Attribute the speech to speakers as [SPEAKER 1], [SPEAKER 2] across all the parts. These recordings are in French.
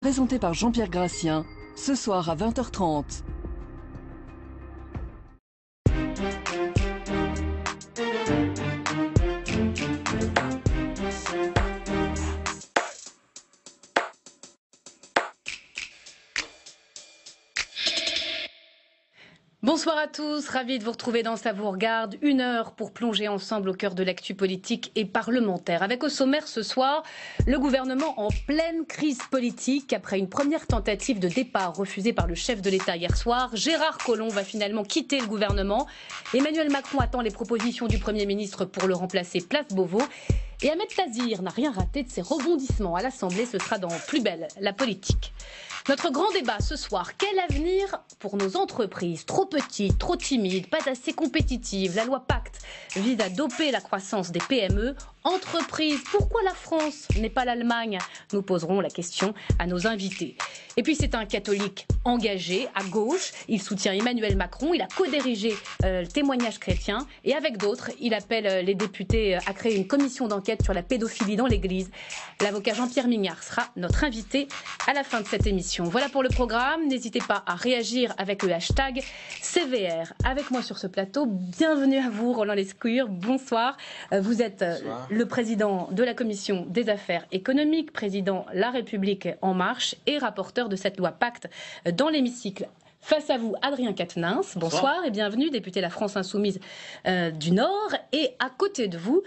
[SPEAKER 1] Présenté par Jean-Pierre Gracien, ce soir à 20h30.
[SPEAKER 2] Bonsoir à tous, ravi de vous retrouver dans Ça vous regarde, 1 heure pour plonger ensemble au cœur de l'actu politique et parlementaire. Avec au sommaire ce soir, le gouvernement en pleine crise politique. Après une première tentative de départ refusée par le chef de l'État hier soir, Gérard Collomb va finalement quitter le gouvernement. Emmanuel Macron attend les propositions du Premier ministre pour le remplacer place Beauvau. Et Ahmed Tazir n'a rien raté de ses rebondissements à l'Assemblée, ce sera dans Plus belle, la politique. Notre grand débat ce soir, quel avenir pour nos entreprises? Trop petites, trop timides, pas assez compétitives. La loi Pacte vise à doper la croissance des PME. Entreprises, pourquoi la France n'est pas l'Allemagne? Nous poserons la question à nos invités. Et puis c'est un catholique engagé, à gauche. Il soutient Emmanuel Macron, il a co-dirigé le témoignage chrétien. Et avec d'autres, il appelle les députés à créer une commission d'enquête sur la pédophilie dans l'Église. L'avocat Jean-Pierre Mignard sera notre invité à la fin de cette émission. Voilà pour le programme. N'hésitez pas à réagir avec le hashtag CVR. Avec moi sur ce plateau, bienvenue à vous, Roland Lescure. Bonsoir. Vous êtes le président de la Commission des affaires économiques, président La République en marche et rapporteur de cette loi Pacte dans l'hémicycle. Face à vous, Adrien Quatennens. Bonsoir et bienvenue, député La France Insoumise du Nord. Et à côté de vous,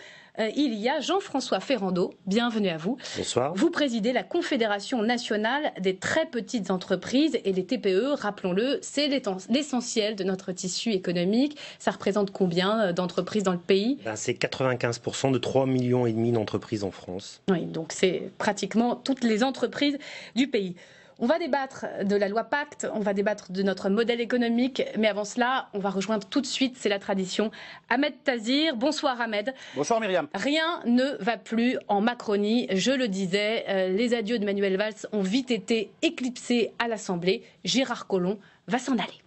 [SPEAKER 2] il y a Jean-François Ferrando, bienvenue à vous.
[SPEAKER 3] Bonsoir.
[SPEAKER 2] Vous présidez la Confédération nationale des très petites entreprises et les TPE, rappelons-le, c'est l'essentiel de notre tissu économique. Ça représente combien d'entreprises dans le pays?
[SPEAKER 3] C'est 95% de 3,5 millions d'entreprises en France.
[SPEAKER 2] Oui, donc c'est pratiquement toutes les entreprises du pays. On va débattre de la loi Pacte, on va débattre de notre modèle économique, mais avant cela, on va rejoindre tout de suite, c'est la tradition, Ahmed Tazir. Bonsoir Ahmed.
[SPEAKER 4] Bonsoir Myriam.
[SPEAKER 2] Rien ne va plus en Macronie, je le disais, les adieux de Manuel Valls ont vite été éclipsés à l'Assemblée. Gérard Collomb va s'en aller.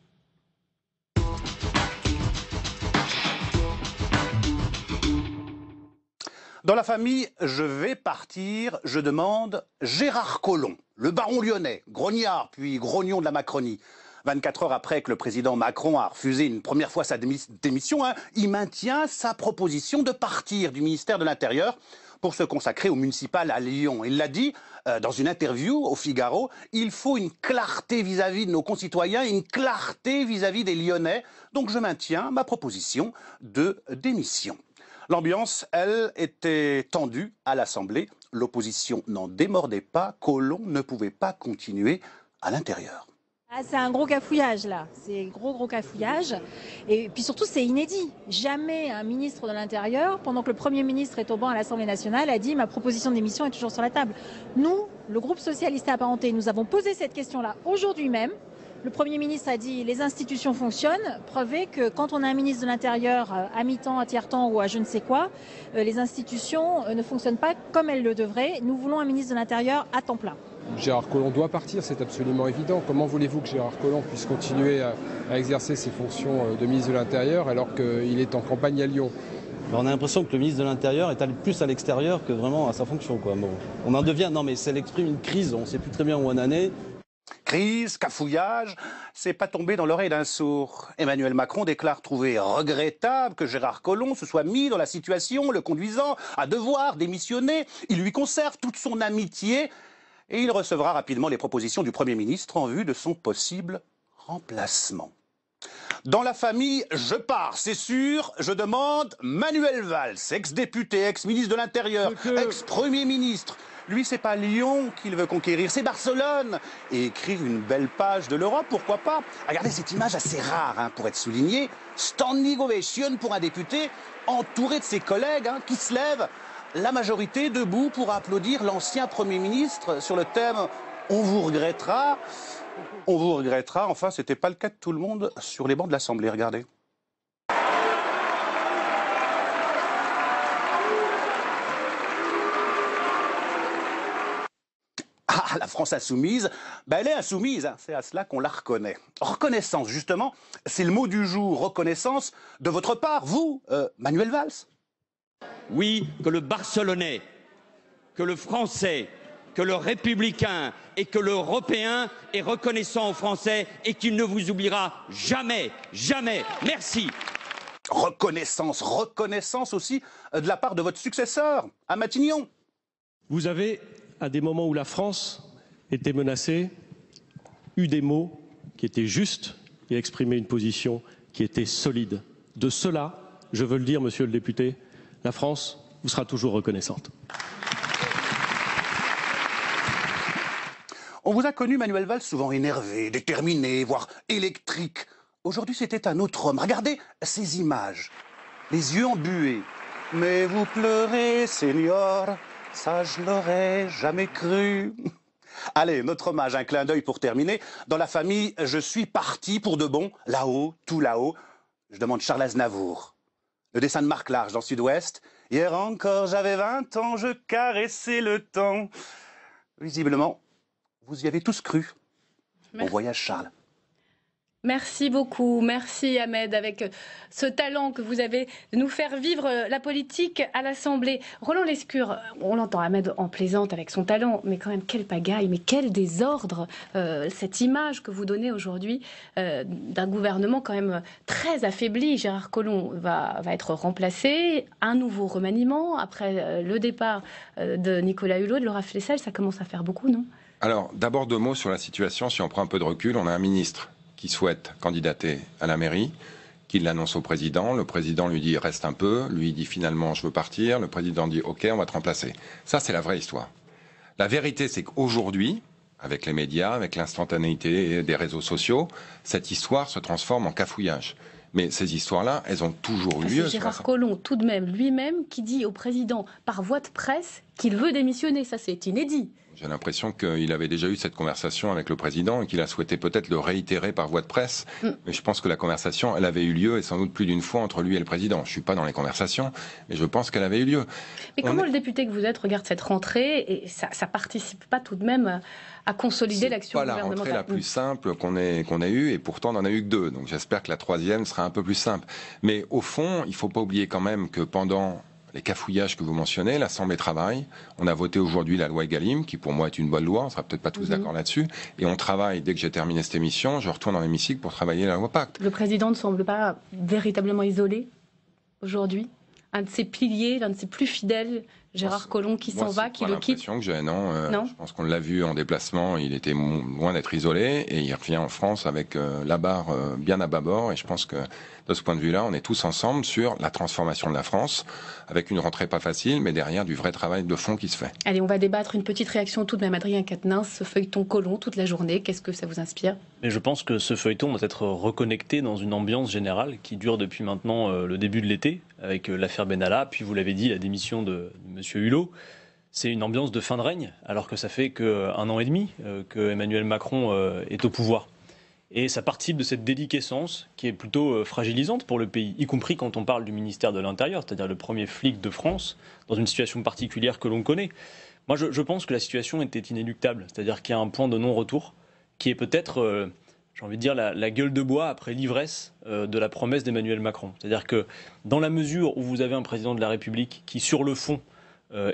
[SPEAKER 4] Dans la famille, je vais partir, je demande Gérard Collomb, le baron lyonnais, grognard puis grognon de la Macronie. 24 heures après que le président Macron a refusé une première fois sa démission, il maintient sa proposition de partir du ministère de l'Intérieur pour se consacrer au municipal à Lyon. Il l'a dit dans une interview au Figaro, il faut une clarté vis-à-vis de nos concitoyens, une clarté vis-à-vis des Lyonnais. Donc je maintiens ma proposition de démission. L'ambiance, elle, était tendue à l'Assemblée. L'opposition n'en démordait pas. Collomb ne pouvait pas continuer à l'intérieur.
[SPEAKER 5] C'est un gros cafouillage là, c'est gros cafouillage. Et puis surtout c'est inédit. Jamais un ministre de l'Intérieur, pendant que le Premier ministre est au banc à l'Assemblée nationale, a dit ma proposition de démission est toujours sur la table. Nous, le groupe socialiste et apparenté, nous avons posé cette question-là aujourd'hui même. Le Premier ministre a dit les institutions fonctionnent, preuve que quand on a un ministre de l'Intérieur à mi-temps, à tiers-temps ou à je ne sais quoi, les institutions ne fonctionnent pas comme elles le devraient. Nous voulons un ministre de l'Intérieur à temps plein.
[SPEAKER 6] Gérard Collomb doit partir, c'est absolument évident. Comment voulez-vous que Gérard Collomb puisse continuer à exercer ses fonctions de ministre de l'Intérieur alors qu'il est en campagne à Lyon?
[SPEAKER 7] On a l'impression que le ministre de l'Intérieur est allé plus à l'extérieur que vraiment à sa fonction, quoi. Bon, on en devient, non mais ça exprime une crise, on ne sait plus très bien où on en est.
[SPEAKER 4] Crise, cafouillage, c'est pas tombé dans l'oreille d'un sourd. Emmanuel Macron déclare trouver regrettable que Gérard Collomb se soit mis dans la situation le conduisant à devoir démissionner. Il lui conserve toute son amitié et il recevra rapidement les propositions du Premier ministre en vue de son possible remplacement. Dans la famille, je pars, c'est sûr, je demande Manuel Valls, ex-député, ex-ministre de l'Intérieur, ex-premier ministre. Lui, c'est pas Lyon qu'il veut conquérir, c'est Barcelone. Et écrire une belle page de l'Europe, pourquoi pas? Regardez cette image assez rare pour être soulignée. Standing ovation pour un député, entouré de ses collègues qui se lèvent, la majorité debout pour applaudir l'ancien Premier ministre sur le thème « On vous regrettera ». On vous regrettera, enfin, c'était pas le cas de tout le monde sur les bancs de l'Assemblée, regardez. Ah, la France insoumise, elle est insoumise, c'est à cela qu'on la reconnaît. Reconnaissance, justement, c'est le mot du jour, reconnaissance de votre part, vous, Manuel Valls.
[SPEAKER 8] Oui, que le Barcelonais, que le Français, que le républicain et que l'européen est reconnaissant aux Français et qu'il ne vous oubliera jamais, jamais. Merci.
[SPEAKER 4] Reconnaissance, reconnaissance aussi de la part de votre successeur à Matignon.
[SPEAKER 3] Vous avez, à des moments où la France était menacée, eu des mots qui étaient justes et exprimé une position qui était solide. De cela, je veux le dire, monsieur le député, la France vous sera toujours reconnaissante.
[SPEAKER 4] On vous a connu, Manuel Valls, souvent énervé, déterminé, voire électrique. Aujourd'hui, c'était un autre homme. Regardez ces images. Les yeux embués. Mais vous pleurez, Seigneur, ça je l'aurais jamais cru. Allez, notre hommage, un clin d'œil pour terminer. Dans la famille, je suis parti pour de bon. Là-haut, tout là-haut. Je demande Charles Aznavour. Le dessin de Marc Large dans Sud-Ouest. Hier encore, j'avais 20 ans, je caressais le temps. Visiblement, vous y avez tous cru. Bon voyage, Charles.
[SPEAKER 2] Merci beaucoup, merci Ahmed, avec ce talent que vous avez de nous faire vivre la politique à l'Assemblée. Roland Lescure, on l'entend, Ahmed en plaisante avec son talent, mais quand même quelle pagaille, mais quel désordre, cette image que vous donnez aujourd'hui d'un gouvernement quand même très affaibli. Gérard Collomb va être remplacé, un nouveau remaniement, après le départ de Nicolas Hulot, de Laura Flessel, ça commence à faire beaucoup, non?
[SPEAKER 9] Alors, d'abord 2 mots sur la situation, si on prend un peu de recul, on a un ministre qui souhaite candidater à la mairie, qui l'annonce au président. Le président lui dit « reste un peu », lui dit finalement « je veux partir », le président dit « ok, on va te remplacer ». Ça, c'est la vraie histoire. La vérité, c'est qu'aujourd'hui, avec les médias, avec l'instantanéité des réseaux sociaux, cette histoire se transforme en cafouillage. Mais ces histoires-là, elles ont toujours eu lieu.
[SPEAKER 2] C'est Gérard Collomb, tout de même, lui-même, qui dit au président, par voie de presse, qu'il veut démissionner. Ça, c'est inédit.
[SPEAKER 9] J'ai l'impression qu'il avait déjà eu cette conversation avec le président et qu'il a souhaité peut-être le réitérer par voie de presse. Mais je pense que la conversation, elle avait eu lieu et sans doute plus d'une fois entre lui et le président. Je ne suis pas dans les conversations, mais je pense qu'elle avait eu lieu.
[SPEAKER 2] Mais comment le député que vous êtes regarde cette rentrée et ça participe pas tout de même à consolider l'action gouvernementale?
[SPEAKER 9] C'est pas la rentrée la plus simple qu'on ait eue et pourtant on n'en a eu que 2. Donc j'espère que la 3e sera un peu plus simple. Mais au fond, il ne faut pas oublier quand même que pendant les cafouillages que vous mentionnez, l'Assemblée travaille. On a voté aujourd'hui la loi Egalim, qui pour moi est une bonne loi, on ne sera peut-être pas tous d'accord là-dessus. Et on travaille, dès que j'ai terminé cette émission, je retourne dans l'hémicycle pour travailler la loi Pacte.
[SPEAKER 2] Le président ne semble pas véritablement isolé aujourd'hui. Un de ses piliers, l'un de ses plus fidèles, Gérard Collomb, qui s'en va, qui le quitte.
[SPEAKER 9] C'est l'impression que j'ai, non. Je pense qu'on l'a vu en déplacement, il était loin d'être isolé et il revient en France avec la barre bien à bâbord. Et je pense que de ce point de vue-là, on est tous ensemble sur la transformation de la France, avec une rentrée pas facile, mais derrière du vrai travail de fond qui se fait.
[SPEAKER 2] Allez, on va débattre une petite réaction tout de même. Adrien Quatennens, ce feuilleton Collomb toute la journée, qu'est-ce que ça vous inspire?
[SPEAKER 10] Mais je pense que ce feuilleton doit être reconnecté dans une ambiance générale qui dure depuis maintenant le début de l'été, avec l'affaire Benalla, puis vous l'avez dit, la démission de M. Hulot. C'est une ambiance de fin de règne, alors que ça fait qu'1 an et demi que Emmanuel Macron est au pouvoir. Et ça participe de cette déliquescence qui est plutôt fragilisante pour le pays, y compris quand on parle du ministère de l'Intérieur, c'est-à-dire le premier flic de France, dans une situation particulière que l'on connaît. Moi, je pense que la situation était inéluctable, c'est-à-dire qu'il y a un point de non-retour qui est peut-être, j'ai envie de dire, la gueule de bois après l'ivresse de la promesse d'Emmanuel Macron. C'est-à-dire que dans la mesure où vous avez un président de la République qui, sur le fond,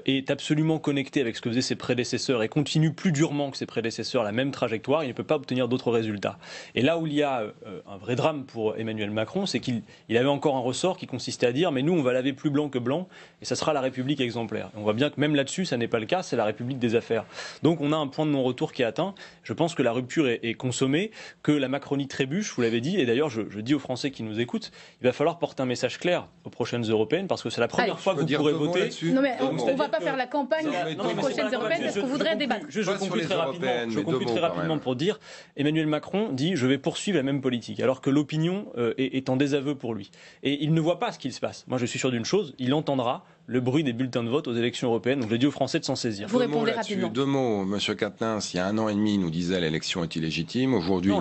[SPEAKER 10] est absolument connecté avec ce que faisaient ses prédécesseurs et continue plus durement que ses prédécesseurs la même trajectoire, il ne peut pas obtenir d'autres résultats. Et là où il y a un vrai drame pour Emmanuel Macron, c'est qu'il avait encore un ressort qui consistait à dire « mais nous, on va laver plus blanc que blanc et ça sera la République exemplaire ». On voit bien que même là-dessus, ça n'est pas le cas, c'est la République des affaires. Donc on a un point de non-retour qui est atteint. Je pense que la rupture est consommée, que la Macronie trébuche, vous l'avez dit, et d'ailleurs je dis aux Français qui nous écoutent, il va falloir porter un message clair aux prochaines européennes parce que c'est la première fois que vous pourrez voter.
[SPEAKER 2] Non mais on ne va pas faire la campagne des prochaines européennes parce qu'on voudrait débattre.
[SPEAKER 10] Je conclue très rapidement pour dire Emmanuel Macron dit je vais poursuivre la même politique alors que l'opinion est en désaveu pour lui. Et il ne voit pas ce qu'il se passe. Moi je suis sûr d'une chose, il entendra le bruit des bulletins de vote aux élections européennes. Donc je dis aux Français de s'en saisir.
[SPEAKER 2] Vous répondez rapidement.
[SPEAKER 9] 2 mots, Monsieur Quatennens, il y a 1 an et demi, il nous disait l'élection est illégitime. Aujourd'hui,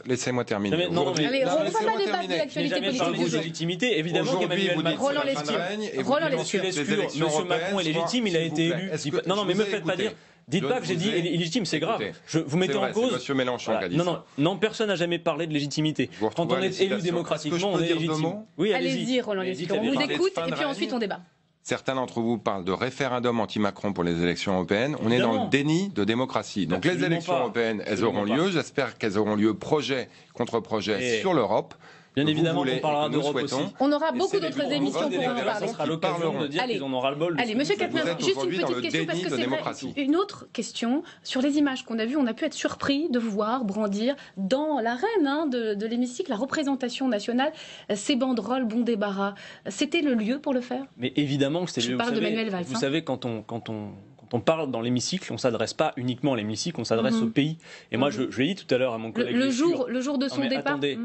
[SPEAKER 9] laissez-moi terminer.
[SPEAKER 2] Allez, on ne va pas débattre de l'actualité politique du jour.
[SPEAKER 10] Légitimité, évidemment qu'Emmanuel Macron...
[SPEAKER 2] Roland Lescure.
[SPEAKER 10] Monsieur Macron est légitime, il a été élu. Non, mais me faites pas dire... Dites pas que j'ai dit illégitime, c'est grave. Vous mettez en cause...
[SPEAKER 9] Monsieur Mélenchon qui a dit ça.
[SPEAKER 10] Non, personne n'a jamais parlé de légitimité. Quand on est élu démocratiquement, on est légitime.
[SPEAKER 2] Allez-y, Roland Lescure. On vous écoute et puis ensuite on débat.
[SPEAKER 9] Certains d'entre vous parlent de référendum anti-Macron pour les élections européennes. On est dans le déni de démocratie. Donc les élections européennes, elles auront lieu. J'espère qu'elles auront lieu projet contre projet sur l'Europe.
[SPEAKER 10] Bien évidemment, on parlera d'Europe aussi.
[SPEAKER 2] On aura beaucoup d'autres émissions pour en parler.
[SPEAKER 10] Ça sera l'occasion de dire qu'ils en auront ras-le-bol.
[SPEAKER 2] Allez, Monsieur Quatennens, juste une petite question, parce que c'est vrai. Une autre question. Sur les images qu'on a vues, on a pu être surpris de vous voir brandir dans l'arène de l'hémicycle, la représentation nationale, ces banderoles bon débarras. C'était le lieu pour le faire?
[SPEAKER 10] Mais évidemment que c'était le lieu.
[SPEAKER 2] Je parle de Manuel Valls.
[SPEAKER 10] Vous savez, quand on parle dans l'hémicycle, on ne s'adresse pas uniquement à l'hémicycle, on s'adresse au pays. Et moi, je l'ai dit tout à l'heure à mon collègue.
[SPEAKER 2] Le jour de son départ.
[SPEAKER 10] Attendez,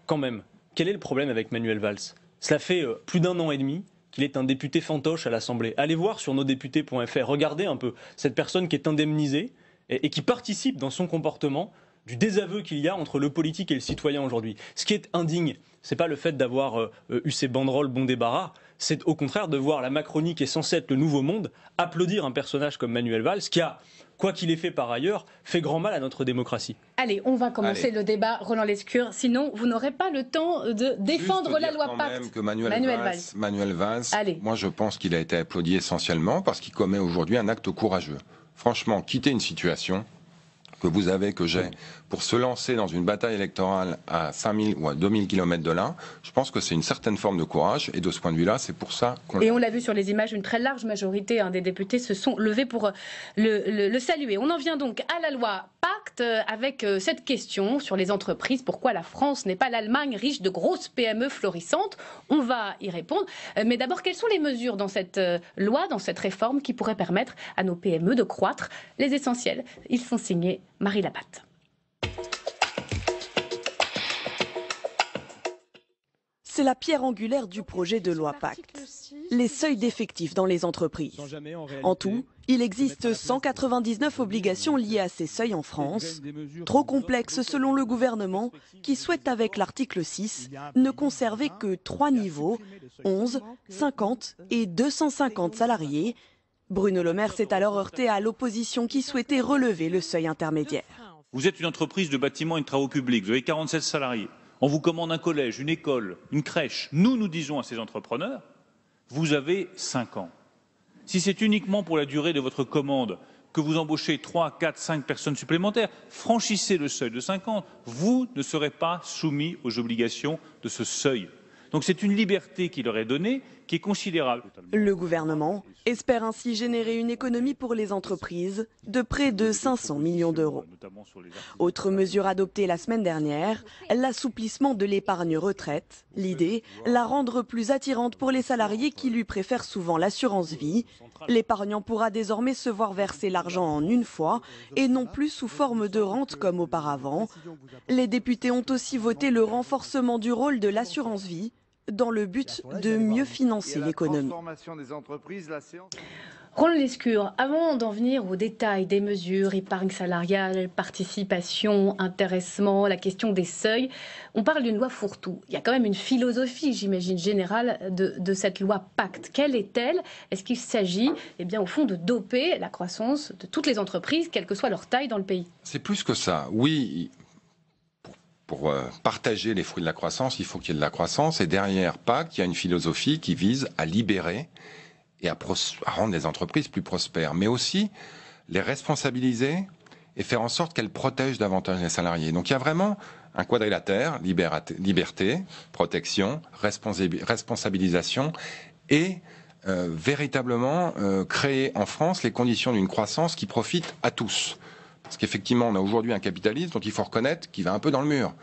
[SPEAKER 10] quand même. Quel est le problème avec Manuel Valls? Cela fait plus d'1 an et demi qu'il est un député fantoche à l'Assemblée. Allez voir sur nosdéputés.fr, regardez un peu cette personne qui est indemnisée et qui participe dans son comportement du désaveu qu'il y a entre le politique et le citoyen aujourd'hui. Ce qui est indigne, c'est pas le fait d'avoir eu ces banderoles bon débarras, c'est au contraire de voir la Macronie, qui est censée être le nouveau monde, applaudir un personnage comme Manuel Valls, qui a, quoi qu'il ait fait par ailleurs, fait grand mal à notre démocratie.
[SPEAKER 2] Allez, on va commencer le débat, Roland Lescure, sinon vous n'aurez pas le temps de défendre la loi Pacte.
[SPEAKER 9] Que Manuel Valls, moi je pense qu'il a été applaudi essentiellement parce qu'il commet aujourd'hui un acte courageux. Franchement, quitter une situation que j'ai, pour se lancer dans une bataille électorale à 5000 ou à 2000 km de là, je pense que c'est une certaine forme de courage, et de ce point de vue-là, c'est pour ça qu'on...
[SPEAKER 2] Et on l'a vu sur les images, une très large majorité des députés se sont levés pour le saluer. On en vient donc à la loi Pacte, avec cette question sur les entreprises. Pourquoi la France n'est pas l'Allemagne, riche de grosses PME florissantes? On va y répondre. Mais d'abord, quelles sont les mesures dans cette loi, dans cette réforme, qui pourraient permettre à nos PME de croître? Les essentiels, ils sont signés Marie Labatte.
[SPEAKER 11] C'est la pierre angulaire du projet de loi Pacte, les seuils d'effectifs dans les entreprises. En tout, il existe 199 obligations liées à ces seuils en France, trop complexes selon le gouvernement, qui souhaite avec l'article 6 ne conserver que 3 niveaux, 11, 50 et 250 salariés. Bruno Le Maire s'est alors heurté à l'opposition qui souhaitait relever le seuil intermédiaire.
[SPEAKER 12] Vous êtes une entreprise de bâtiments et de travaux publics, vous avez 47 salariés. On vous commande un collège, une école, une crèche. Nous disons à ces entrepreneurs, vous avez 5 ans. Si c'est uniquement pour la durée de votre commande que vous embauchez 3, 4, 5 personnes supplémentaires, franchissez le seuil de 5 ans. Vous ne serez pas soumis aux obligations de ce seuil. Donc c'est une liberté qui leur est donnée, qui est considérable.
[SPEAKER 11] Le gouvernement espère ainsi générer une économie pour les entreprises de près de 500 millions d'euros. Autre mesure adoptée la semaine dernière, l'assouplissement de l'épargne retraite. L'idée, la rendre plus attirante pour les salariés qui lui préfèrent souvent l'assurance vie. L'épargnant pourra désormais se voir verser l'argent en une fois et non plus sous forme de rente comme auparavant. Les députés ont aussi voté le renforcement du rôle de l'assurance vie dans le but de mieux financer l'économie.
[SPEAKER 2] Roland Lescure, avant d'en venir aux détails des mesures, épargne salariale, participation, intéressement, la question des seuils, on parle d'une loi fourre-tout. Il y a quand même une philosophie, j'imagine, générale de cette loi Pacte. Quelle est-elle? Est-ce qu'il s'agit, au fond, de doper la croissance de toutes les entreprises, quelle que soit leur taille dans le pays?
[SPEAKER 9] C'est plus que ça. Oui. Pour partager les fruits de la croissance, il faut qu'il y ait de la croissance. Et derrière Pacte, il y a une philosophie qui vise à libérer et à rendre les entreprises plus prospères, mais aussi les responsabiliser et faire en sorte qu'elles protègent davantage les salariés. Donc il y a vraiment un quadrilatère, liberté, protection, responsabilisation et véritablement créer en France les conditions d'une croissance qui profite à tous. Parce qu'effectivement, on a aujourd'hui un capitalisme dont il faut reconnaître qu'il va un peu dans le mur.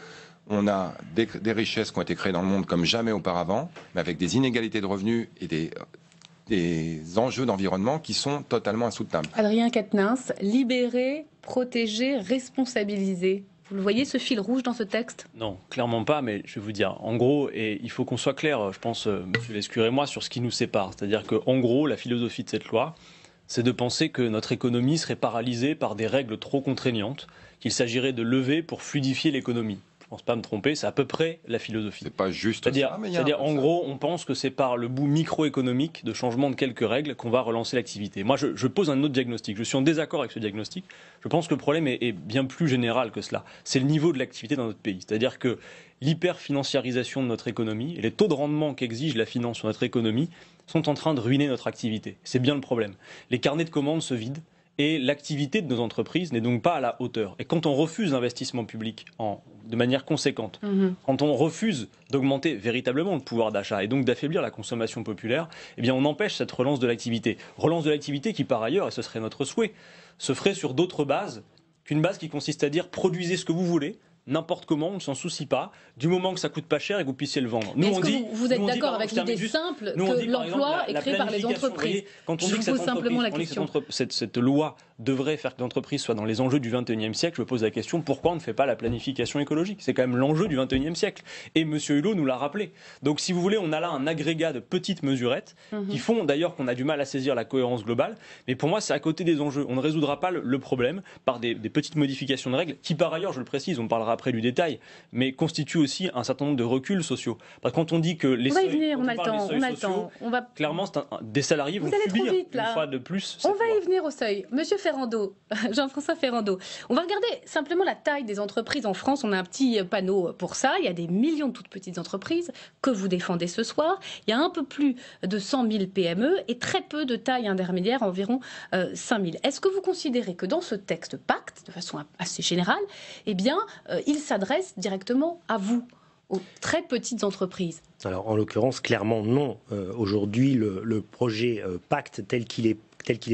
[SPEAKER 9] On a des richesses qui ont été créées dans le monde comme jamais auparavant, mais avec des inégalités de revenus et des enjeux d'environnement qui sont totalement insoutenables.
[SPEAKER 2] Adrien Quatennens, libérer, protéger, responsabiliser. Vous le voyez, ce fil rouge dans ce texte?
[SPEAKER 10] Non, clairement pas, mais je vais vous dire, en gros, et il faut qu'on soit clair, je pense, M. Lescure et moi, sur ce qui nous sépare. C'est-à-dire qu'en gros, la philosophie de cette loi, c'est de penser que notre économie serait paralysée par des règles trop contraignantes, qu'il s'agirait de lever pour fluidifier l'économie. Je ne pense pas me tromper, c'est à peu près la philosophie.
[SPEAKER 9] C'est pas juste
[SPEAKER 10] C'est-à-dire, en gros, on pense que c'est par le bout microéconomique de changement de quelques règles qu'on va relancer l'activité. Moi, je pose un autre diagnostic. Je suis en désaccord avec ce diagnostic. Je pense que le problème est bien plus général que cela. C'est le niveau de l'activité dans notre pays. C'est-à-dire que l'hyperfinanciarisation de notre économie et les taux de rendement qu'exige la finance sur notre économie sont en train de ruiner notre activité. C'est bien le problème. Les carnets de commandes se vident et l'activité de nos entreprises n'est donc pas à la hauteur. Et quand on refuse l'investissement public de manière conséquente, quand on refuse d'augmenter véritablement le pouvoir d'achat et donc d'affaiblir la consommation populaire, eh bien on empêche cette relance de l'activité. Relance de l'activité qui, par ailleurs, et ce serait notre souhait, se ferait sur d'autres bases qu'une base qui consiste à dire produisez ce que vous voulez, n'importe comment, on ne s'en soucie pas, du moment que ça coûte pas cer et que vous puissiez le vendre.
[SPEAKER 2] Est-ce que vous êtes d'accord avec l'idée simple que l'emploi est créé par les entreprises?
[SPEAKER 10] Quand on dit que cette loi devrait faire que l'entreprise soit dans les enjeux du XXIe siècle, je me pose la question, pourquoi on ne fait pas la planification écologique? C'est quand même l'enjeu du XXIe siècle. Et M. Hulot nous l'a rappelé. Donc si vous voulez, on a là un agrégat de petites mesurettes qui font d'ailleurs qu'on a du mal à saisir la cohérence globale. Mais pour moi, c'est à côté des enjeux. On ne résoudra pas le problème par des petites modifications de règles qui, par ailleurs, je le précise, on parlera après du détail, mais constituent aussi un certain nombre de reculs sociaux. Parce que quand on dit que les seuils,
[SPEAKER 2] on a le temps.
[SPEAKER 10] Clairement, des salariés vont subir une fois de plus.
[SPEAKER 2] On va y venir au seuil. Monsieur Ferrando, Jean-François Ferrando, on va regarder simplement la taille des entreprises en France. On a un petit panneau pour ça. Il y a des millions de toutes petites entreprises que vous défendez ce soir. Il y a un peu plus de 100 000 PME et très peu de taille intermédiaire, environ 5 000. Est-ce que vous considérez que dans ce texte pacte, de façon assez générale, eh bien, il s'adresse directement à vous, aux très petites entreprises?
[SPEAKER 13] Alors, en l'occurrence, clairement, non. Aujourd'hui, le projet pacte tel qu'il est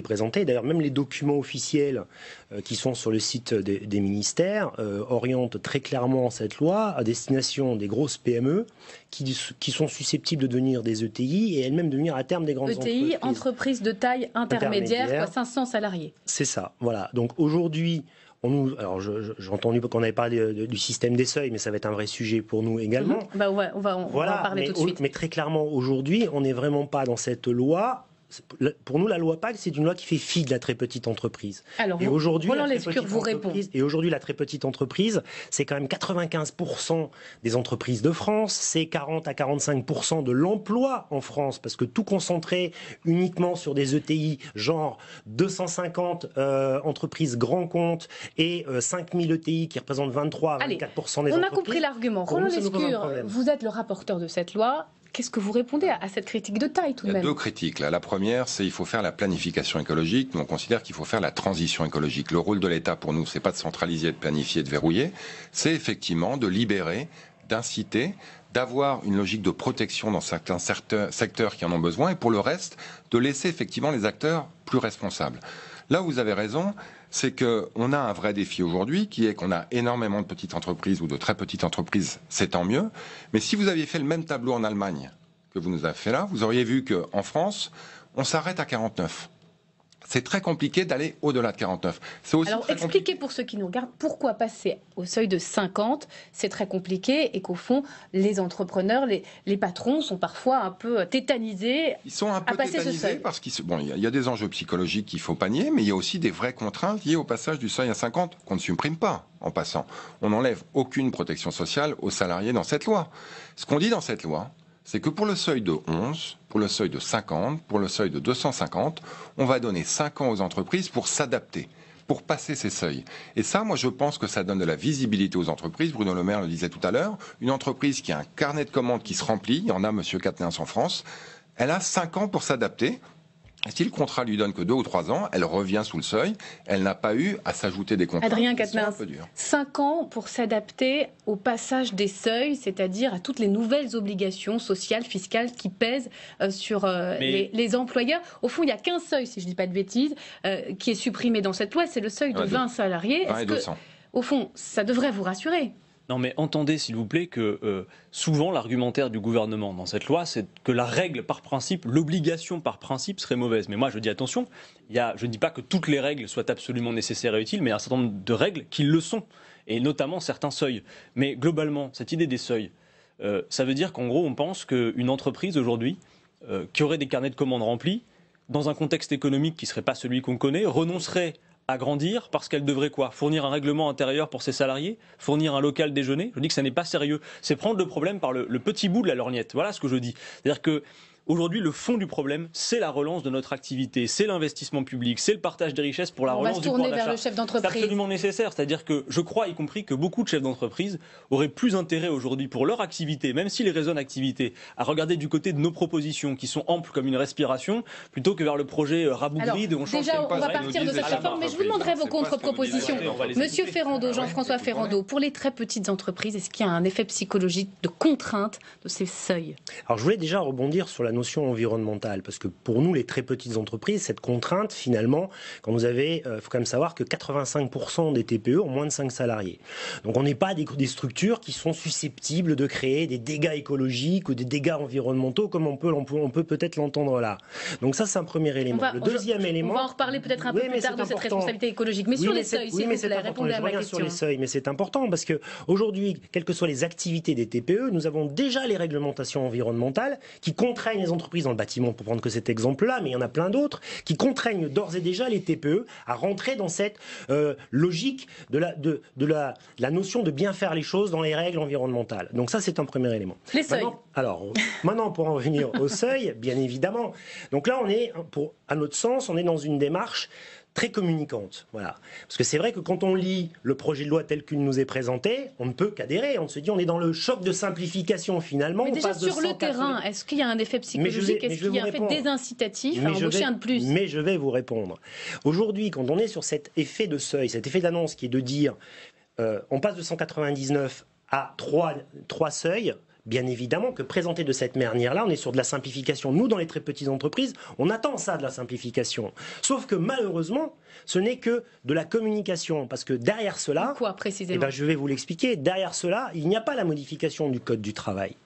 [SPEAKER 13] présenté, d'ailleurs même les documents officiels qui sont sur le site des ministères orientent très clairement cette loi à destination des grosses PME qui sont susceptibles de devenir des ETI et elles-mêmes devenir à terme des grandes entreprises.
[SPEAKER 2] ETI, entreprise de taille intermédiaire, 500 salariés.
[SPEAKER 13] C'est ça, voilà. Donc aujourd'hui, alors j'ai entendu qu'on avait parlé du système des seuils, mais ça va être un vrai sujet pour nous également.
[SPEAKER 2] On va en parler tout de suite.
[SPEAKER 13] Mais très clairement, aujourd'hui, on n'est vraiment pas dans cette loi. Pour nous, la loi PACTE, c'est une loi qui fait fi de la très petite entreprise.
[SPEAKER 2] Alors,
[SPEAKER 13] et aujourd'hui,
[SPEAKER 2] la
[SPEAKER 13] très petite entreprise, c'est quand même 95% des entreprises de France, c'est 40 à 45% de l'emploi en France, parce que tout concentré uniquement sur des ETI, genre 250 entreprises grands comptes et 5000 ETI qui représentent 23 à 24% des entreprises.
[SPEAKER 2] On a compris l'argument. Roland Lescure, vous êtes le rapporteur de cette loi. Qu'est-ce que vous répondez à cette critique de taille tout de même?
[SPEAKER 9] Il y a deux critiques. Là. La première, c'est qu'il faut faire la planification écologique. Nous, on considère qu'il faut faire la transition écologique. Le rôle de l'État, pour nous, c'est pas de centraliser, de planifier, de verrouiller. C'est effectivement de libérer, d'inciter, d'avoir une logique de protection dans certains secteurs qui en ont besoin. Et pour le reste, de laisser effectivement les acteurs plus responsables. Là où vous avez raison, c'est qu'on a un vrai défi aujourd'hui, qui est qu'on a énormément de petites entreprises ou de très petites entreprises, c'est tant mieux. Mais si vous aviez fait le même tableau en Allemagne que vous nous avez fait là, vous auriez vu qu'en France, on s'arrête à 49. C'est très compliqué d'aller au-delà de 49.
[SPEAKER 2] Alors, expliquez pour ceux qui nous regardent pourquoi passer au seuil de 50, c'est très compliqué et qu'au fond, les entrepreneurs, les patrons sont parfois un peu tétanisés.
[SPEAKER 9] Ils sont un peu tétanisés parce qu'il y a des enjeux psychologiques qu'il faut pas nier, mais il y a aussi des vraies contraintes liées au passage du seuil à 50 qu'on ne supprime pas en passant. On n'enlève aucune protection sociale aux salariés dans cette loi. Ce qu'on dit dans cette loi, c'est que pour le seuil de 11, pour le seuil de 50, pour le seuil de 250, on va donner 5 ans aux entreprises pour s'adapter, pour passer ces seuils. Et ça, moi, je pense que ça donne de la visibilité aux entreprises. Bruno Le Maire le disait tout à l'heure. Une entreprise qui a un carnet de commandes qui se remplit, il y en a, monsieur Quatennens, en France, elle a 5 ans pour s'adapter. Et si le contrat lui donne que 2 ou 3 ans, elle revient sous le seuil. Elle n'a pas eu à s'ajouter des contrats.
[SPEAKER 2] Adrien Quatennens, 5 ans pour s'adapter au passage des seuils, c'est-à-dire à toutes les nouvelles obligations sociales, fiscales qui pèsent sur les employeurs. Au fond, il n'y a qu'un seuil, si je ne dis pas de bêtises, qui est supprimé dans cette loi, c'est le seuil de 20 salariés.
[SPEAKER 9] Est-ce que,
[SPEAKER 2] au fond, ça devrait vous rassurer?
[SPEAKER 10] Non mais entendez s'il vous plaît que souvent l'argumentaire du gouvernement dans cette loi c'est que la règle par principe, l'obligation par principe serait mauvaise. Mais moi je dis attention, je ne dis pas que toutes les règles soient absolument nécessaires et utiles, mais il y a un certain nombre de règles qui le sont, et notamment certains seuils. Mais globalement, cette idée des seuils, ça veut dire qu'en gros on pense qu'une entreprise aujourd'hui qui aurait des carnets de commandes remplis, dans un contexte économique qui ne serait pas celui qu'on connaît, renoncerait à grandir parce qu'elle devrait quoi? Fournir un règlement intérieur pour ses salariés? Fournir un local déjeuner? Je dis que ça n'est pas sérieux. C'est prendre le problème par le petit bout de la lorgnette. Voilà ce que je dis. C'est-à-dire que Aujourd'hui, le fond du problème, c'est la relance de notre activité, c'est l'investissement public, c'est le partage des richesses pour la relance du pouvoir d'achat.
[SPEAKER 2] On va se tourner vers le chef d'entreprise.
[SPEAKER 10] C'est absolument nécessaire. C'est-à-dire que je crois, y compris, que beaucoup de chefs d'entreprise auraient plus intérêt aujourd'hui pour leur activité, même s'ils raisonnent activité, à regarder du côté de nos propositions qui sont amples comme une respiration, plutôt que vers le projet rabougri de on change.
[SPEAKER 2] Déjà, on va partir de cette réforme, mais je vous demanderai vos contre-propositions. Monsieur Ferrando, Jean-François Ferrando, pour les très petites entreprises, est-ce qu'il y a un effet psychologique de contrainte de ces seuils?
[SPEAKER 13] Alors, je voulais déjà rebondir sur la notion environnementale, parce que pour nous, les très petites entreprises, cette contrainte, finalement, quand vous avez, faut quand même savoir que 85% des TPE ont moins de 5 salariés. Donc, on n'est pas des structures qui sont susceptibles de créer des dégâts écologiques ou des dégâts environnementaux, comme on peut peut-être l'entendre là. Donc ça, c'est un premier élément. Le deuxième élément...
[SPEAKER 2] On va en reparler peut-être un peu plus tard de cette responsabilité écologique. Mais sur les seuils, s'il vous plaît, répondez à ma question.
[SPEAKER 13] Sur les seuils, mais c'est important parce que aujourd'hui, quelles que soient les activités des TPE, nous avons déjà les réglementations environnementales qui contraignent les entreprises dans le bâtiment, pour prendre que cet exemple-là, mais il y en a plein d'autres, qui contraignent d'ores et déjà les TPE à rentrer dans cette logique de la notion de bien faire les choses dans les règles environnementales. Donc ça, c'est un premier élément.
[SPEAKER 2] Les seuils.
[SPEAKER 13] Maintenant, pour en revenir au seuil, bien évidemment. Donc là, à notre sens, on est dans une démarche très communicante. Voilà. Parce que c'est vrai que quand on lit le projet de loi tel qu'il nous est présenté, on ne peut qu'adhérer. On se dit, on est dans le choc de simplification finalement.
[SPEAKER 2] Mais déjà, sur le terrain, est-ce qu'il y a un effet psychologique? Est-ce qu'il y a un effet désincitatif à embaucher un de plus?
[SPEAKER 13] Mais je vais vous répondre. Aujourd'hui, quand on est sur cet effet de seuil, cet effet d'annonce qui est de dire, on passe de 199 à 3 seuils, bien évidemment que présenté de cette manière-là, on est sur de la simplification. Nous, dans les très petites entreprises, on attend ça de la simplification. Sauf que malheureusement, ce n'est que de la communication. Parce que derrière cela...
[SPEAKER 2] Quoi précisément?
[SPEAKER 13] Je vais vous l'expliquer. Derrière cela, il n'y a pas la modification du Code du travail.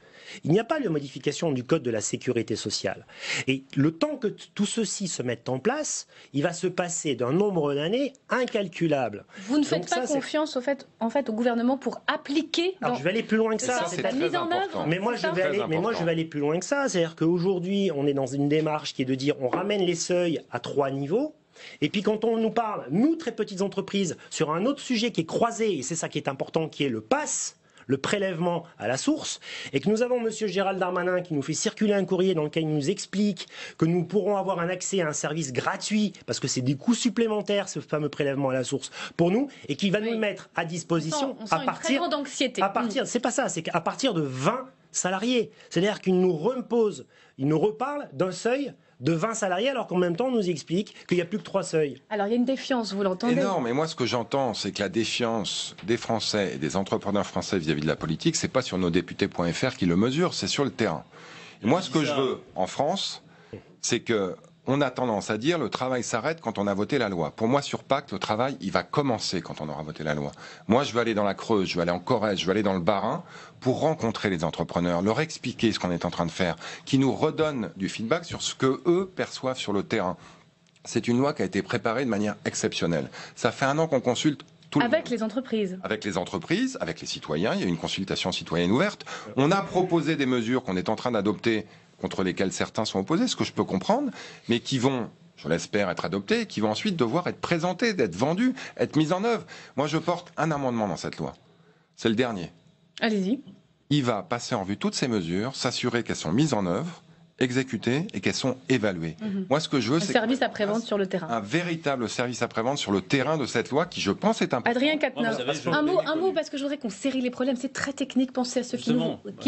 [SPEAKER 13] Il n'y a pas de modification du Code de la sécurité sociale. Et le temps que tout ceci se mette en place, il va se passer d'un nombre d'années incalculable.
[SPEAKER 2] Vous ne faites pas confiance au gouvernement pour appliquer...
[SPEAKER 13] Alors, je vais aller plus loin que ça.
[SPEAKER 2] C'est la mise en œuvre.
[SPEAKER 13] Mais moi, je vais aller plus loin que ça. C'est-à-dire qu'aujourd'hui, on est dans une démarche qui est de dire on ramène les seuils à 3 niveaux. Et puis quand on nous parle, nous, très petites entreprises, sur un autre sujet qui est croisé, et c'est ça qui est important, qui est le PASS, le prélèvement à la source, et que nous avons M. Gérald Darmanin qui nous fait circuler un courrier dans lequel il nous explique que nous pourrons avoir un accès à un service gratuit, parce que c'est des coûts supplémentaires, ce fameux prélèvement à la source, pour nous, et qui va nous le mettre à disposition
[SPEAKER 2] à partir... Une très grande anxiété.
[SPEAKER 13] C'est pas ça, c'est qu'à partir de 20 salariés. C'est-à-dire qu'il nous repose, il nous reparle d'un seuil de 20 salariés, alors qu'en même temps, on nous explique qu'il n'y a plus que 3 seuils.
[SPEAKER 2] Alors, il y a une défiance, vous l'entendez?
[SPEAKER 9] Non, mais moi, ce que j'entends, c'est que la défiance des Français et des entrepreneurs français vis-à-vis de la politique, c'est pas sur nosdéputés.fr qui le mesure, c'est sur le terrain. Et moi, ce que je veux en France, c'est que on a tendance à dire le travail s'arrête quand on a voté la loi. Pour moi, sur Pacte, le travail, il va commencer quand on aura voté la loi. Moi, je veux aller dans la Creuse, je veux aller en Corrèze, je veux aller dans le Bas-Rhin pour rencontrer les entrepreneurs, leur expliquer ce qu'on est en train de faire, qui nous redonnent du feedback sur ce que eux perçoivent sur le terrain. C'est une loi qui a été préparée de manière exceptionnelle. Ça fait 1 an qu'on consulte tout le monde.
[SPEAKER 2] Avec les entreprises.
[SPEAKER 9] Avec les entreprises, avec les citoyens. Il y a une consultation citoyenne ouverte. On a proposé des mesures qu'on est en train d'adopter, contre lesquelles certains sont opposés, ce que je peux comprendre, mais qui vont, je l'espère, être adoptés, qui vont ensuite devoir être présentés, être vendus, être mis en œuvre. Moi, je porte un amendement dans cette loi. C'est le dernier.
[SPEAKER 2] Allez-y.
[SPEAKER 9] Il va passer en revue toutes ces mesures, s'assurer qu'elles sont mises en œuvre, exécutées et qu'elles sont évaluées. Moi, ce que je veux, c'est...
[SPEAKER 2] Un service après-vente sur le terrain.
[SPEAKER 9] Un véritable service après-vente sur le terrain de cette loi qui, je pense, est important.
[SPEAKER 2] Adrien Quatennens, un mot, parce que je voudrais qu'on série les problèmes. C'est très technique. Pensez à ceux qui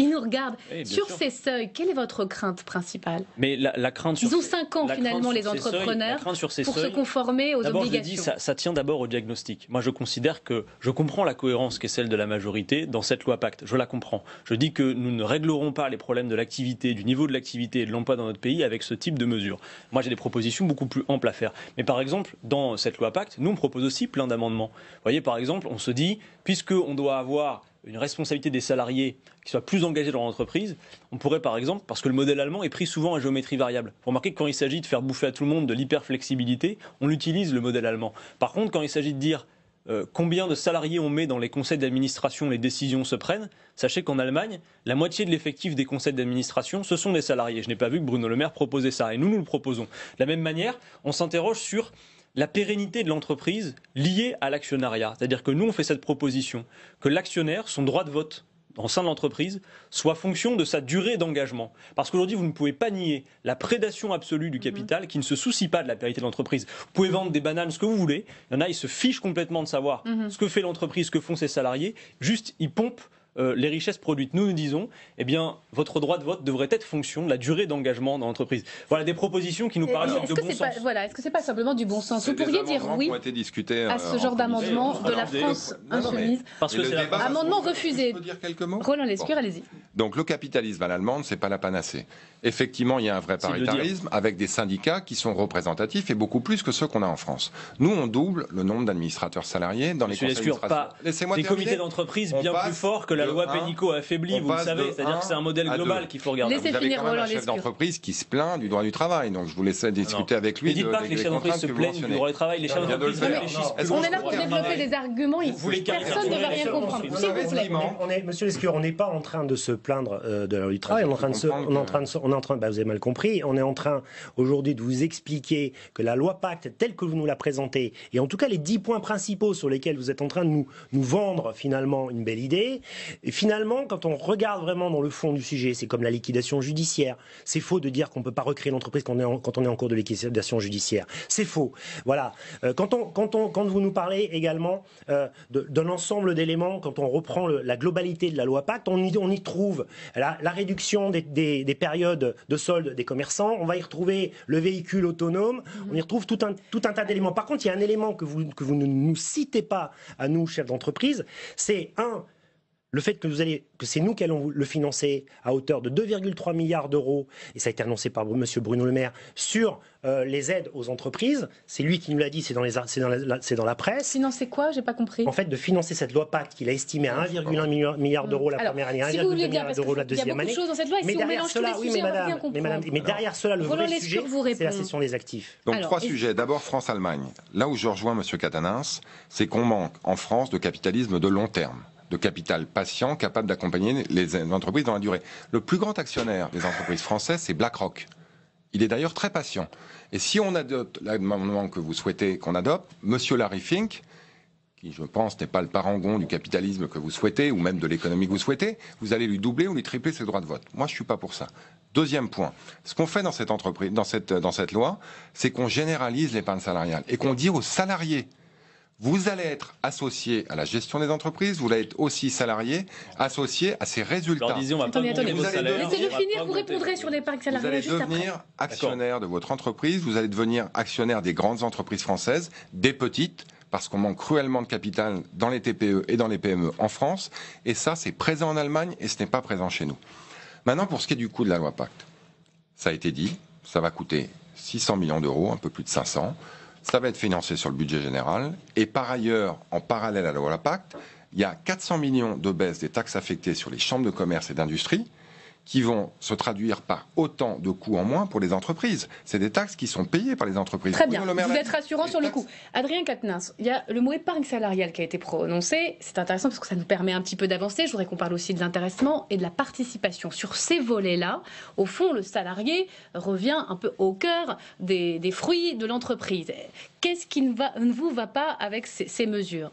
[SPEAKER 2] nous regardent. Sur ces seuils, quelle est votre crainte principale?
[SPEAKER 10] Mais la crainte sur...
[SPEAKER 2] Ils ont 5 ans, finalement, les entrepreneurs, pour se conformer aux obligations.
[SPEAKER 10] Je dis, ça tient d'abord au diagnostic. Moi, je considère que je comprends la cohérence qui est celle de la majorité dans cette loi Pacte. Je la comprends. Je dis que nous ne réglerons pas les problèmes de l'activité, du niveau de l'activité et de l'emploi dans notre pays avec ce type de mesures. Moi, j'ai des propositions beaucoup plus amples à faire. Mais par exemple, dans cette loi Pacte, nous, on propose aussi plein d'amendements. Vous voyez, par exemple, on se dit, puisqu'on doit avoir une responsabilité des salariés qui soient plus engagés dans l'entreprise, on pourrait par exemple, parce que le modèle allemand est pris souvent à géométrie variable. Vous remarquez que quand il s'agit de faire bouffer à tout le monde de l'hyperflexibilité, on utilise le modèle allemand. Par contre, quand il s'agit de dire combien de salariés on met dans les conseils d'administration, les décisions se prennent, sachez qu'en Allemagne, la moitié de l'effectif des conseils d'administration, ce sont des salariés. Je n'ai pas vu que Bruno Le Maire proposait ça, et nous le proposons. De la même manière, on s'interroge sur la pérennité de l'entreprise liée à l'actionnariat. C'est-à-dire que nous, on fait cette proposition, que l'actionnaire, son droit de vote au sein de l'entreprise soit fonction de sa durée d'engagement. Parce qu'aujourd'hui, vous ne pouvez pas nier la prédation absolue du capital qui ne se soucie pas de la pérennité de l'entreprise. Vous pouvez vendre des bananes, ce que vous voulez. Il y en a, ils se fichent complètement de savoir ce que fait l'entreprise, ce que font ses salariés. Juste, ils pompent les richesses produites. Nous disons, eh bien, votre droit de vote devrait être fonction de la durée d'engagement dans l'entreprise. Voilà des propositions qui nous paraissent de bon sens.
[SPEAKER 2] Est-ce que c'est pas simplement du bon sens? Vous pourriez dire oui à ce genre d'amendement de la France insoumise.
[SPEAKER 10] Parce que c'est
[SPEAKER 2] amendement refusé.
[SPEAKER 9] Je peux dire quelques mots?
[SPEAKER 2] Roland Lescure, allez-y.
[SPEAKER 9] Donc le capitalisme à l'allemande, c'est pas la panacée. Effectivement, il y a un vrai paritarisme avec des syndicats qui sont représentatifs et beaucoup plus que ceux qu'on a en France. Nous, on double le nombre d'administrateurs salariés dans les conseils d'administration.
[SPEAKER 10] Laissez-moi terminer. Des comités d'entreprise bien plus forts que la loi Pénicaud a affaibli, vous le savez. C'est-à-dire que c'est un modèle global qu'il faut regarder.
[SPEAKER 9] Vous avez quand même un chef d'entreprise qui se plaint du droit du travail. Donc je vous laisse discuter avec lui.
[SPEAKER 10] Ne dites pas que les chefs d'entreprise se plaignent du droit du travail. Les chefs d'entreprise réfléchissent.
[SPEAKER 2] On est là pour développer des arguments. Personne ne va rien comprendre. S'il vous plaît.
[SPEAKER 13] Monsieur Lescure, on n'est pas en train de se plaindre de la loi du travail. On est en train de vous avez mal compris. On est en train aujourd'hui de vous expliquer que la loi Pacte, telle que vous nous la présentez, et en tout cas les 10 points principaux sur lesquels vous êtes en train de nous vendre finalement une belle idée, et finalement, quand on regarde vraiment dans le fond du sujet, c'est comme la liquidation judiciaire. C'est faux de dire qu'on ne peut pas recréer l'entreprise quand on est en cours de liquidation judiciaire. C'est faux. Voilà. Quand vous nous parlez également d'un ensemble d'éléments, quand on reprend la globalité de la loi Pacte, on y trouve la réduction des périodes de solde des commerçants, on va y retrouver le véhicule autonome, on y retrouve tout un tas d'éléments. Par contre, il y a un élément que vous ne nous citez pas à nous, chefs d'entreprise, c'est le fait que c'est nous qui allons le financer à hauteur de 2,3 milliards d'euros, et ça a été annoncé par M. Bruno Le Maire, sur les aides aux entreprises. C'est lui qui nous l'a dit, c'est dans la presse.
[SPEAKER 2] Financer quoi? J'ai pas compris.
[SPEAKER 13] En fait, de financer cette loi Pacte qu'il a estimée à 1,1 milliard d'euros la première année, 1,2 milliard d'euros la deuxième année.
[SPEAKER 2] Il y a beaucoup de choses dans cette loi, et si on mélange tous les sujets, on va bien comprendre.
[SPEAKER 13] Mais derrière cela, le vrai sujet, c'est la cession des actifs.
[SPEAKER 9] Donc trois sujets. D'abord, France-Allemagne. Là où je rejoins M. Catanins, c'est qu'on manque en France de capitalisme de long terme, de capital patient, capable d'accompagner les entreprises dans la durée. Le plus grand actionnaire des entreprises françaises, c'est BlackRock. Il est d'ailleurs très patient. Et si on adopte l'amendement que vous souhaitez qu'on adopte, M. Larry Fink, qui je pense n'est pas le parangon du capitalisme que vous souhaitez, ou même de l'économie que vous souhaitez, vous allez lui doubler ou lui tripler ses droits de vote. Moi, je ne suis pas pour ça. Deuxième point, ce qu'on fait dans cette entreprise, dans cette loi, c'est qu'on généralise l'épargne salariale et qu'on dit aux salariés: vous allez être associé à la gestion des entreprises, vous allez être aussi salarié, associé à ses résultats.
[SPEAKER 2] Laissez-le finir, vous répondrez sur l'épargne salariale juste après.
[SPEAKER 9] Vous allez devenir actionnaire de votre entreprise, vous allez devenir actionnaire des grandes entreprises françaises, des petites, parce qu'on manque cruellement de capital dans les TPE et dans les PME en France. Et ça, c'est présent en Allemagne et ce n'est pas présent chez nous. Maintenant, pour ce qui est du coût de la loi Pacte, ça a été dit, ça va coûter 600 millions d'euros, un peu plus de 500. Ça va être financé sur le budget général. Et par ailleurs, en parallèle à la loi Pacte, il y a 400 millions de baisse des taxes affectées sur les chambres de commerce et d'industrie qui vont se traduire par autant de coûts en moins pour les entreprises. C'est des taxes qui sont payées par les entreprises.
[SPEAKER 2] Très bien, vous êtes rassurant sur le coup. Adrien Quatennens, il y a le mot épargne salariale qui a été prononcé. C'est intéressant parce que ça nous permet un petit peu d'avancer. Je voudrais qu'on parle aussi de l'intéressement et de la participation. Sur ces volets-là, au fond, le salarié revient un peu au cœur des fruits de l'entreprise. Qu'est-ce qui ne vous va pas avec ces mesures?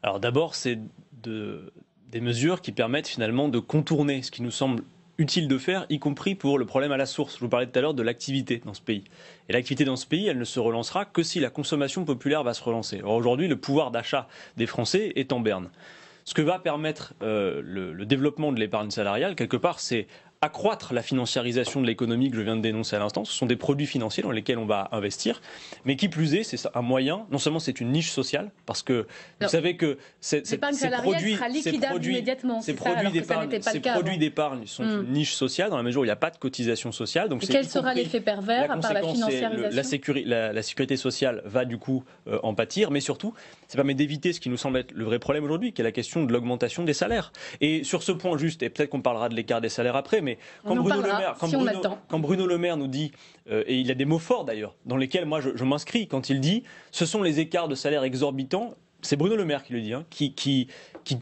[SPEAKER 10] Alors d'abord, c'est des mesures qui permettent finalement de contourner ce qui nous semble utile de faire, y compris pour le problème à la source. Je vous parlais tout à l'heure de l'activité dans ce pays. Et l'activité dans ce pays, elle ne se relancera que si la consommation populaire va se relancer. Alors aujourd'hui, le pouvoir d'achat des Français est en berne. Ce que va permettre le développement de l'épargne salariale, quelque part, c'est accroître la financiarisation de l'économie que je viens de dénoncer à l'instant. Ce sont des produits financiers dans lesquels on va investir. Mais qui plus est, c'est un moyen, non seulement c'est une niche sociale, parce que vous savez que ces produits d'épargne sont une niche sociale dans la mesure où il n'y a pas de cotisation sociale. Donc
[SPEAKER 2] quel sera l'effet pervers à part la financiarisation?
[SPEAKER 10] La sécurité sociale va du coup en pâtir, mais surtout, ça permet d'éviter ce qui nous semble être le vrai problème aujourd'hui, qui est la question de l'augmentation des salaires. Et sur ce point juste, et peut-être qu'on parlera de l'écart des salaires après, mais quand Bruno Le Maire nous dit, et il a des mots forts d'ailleurs, dans lesquels moi je m'inscris, quand il dit ce sont les écarts de salaire exorbitants, c'est Bruno Le Maire qui le dit, qui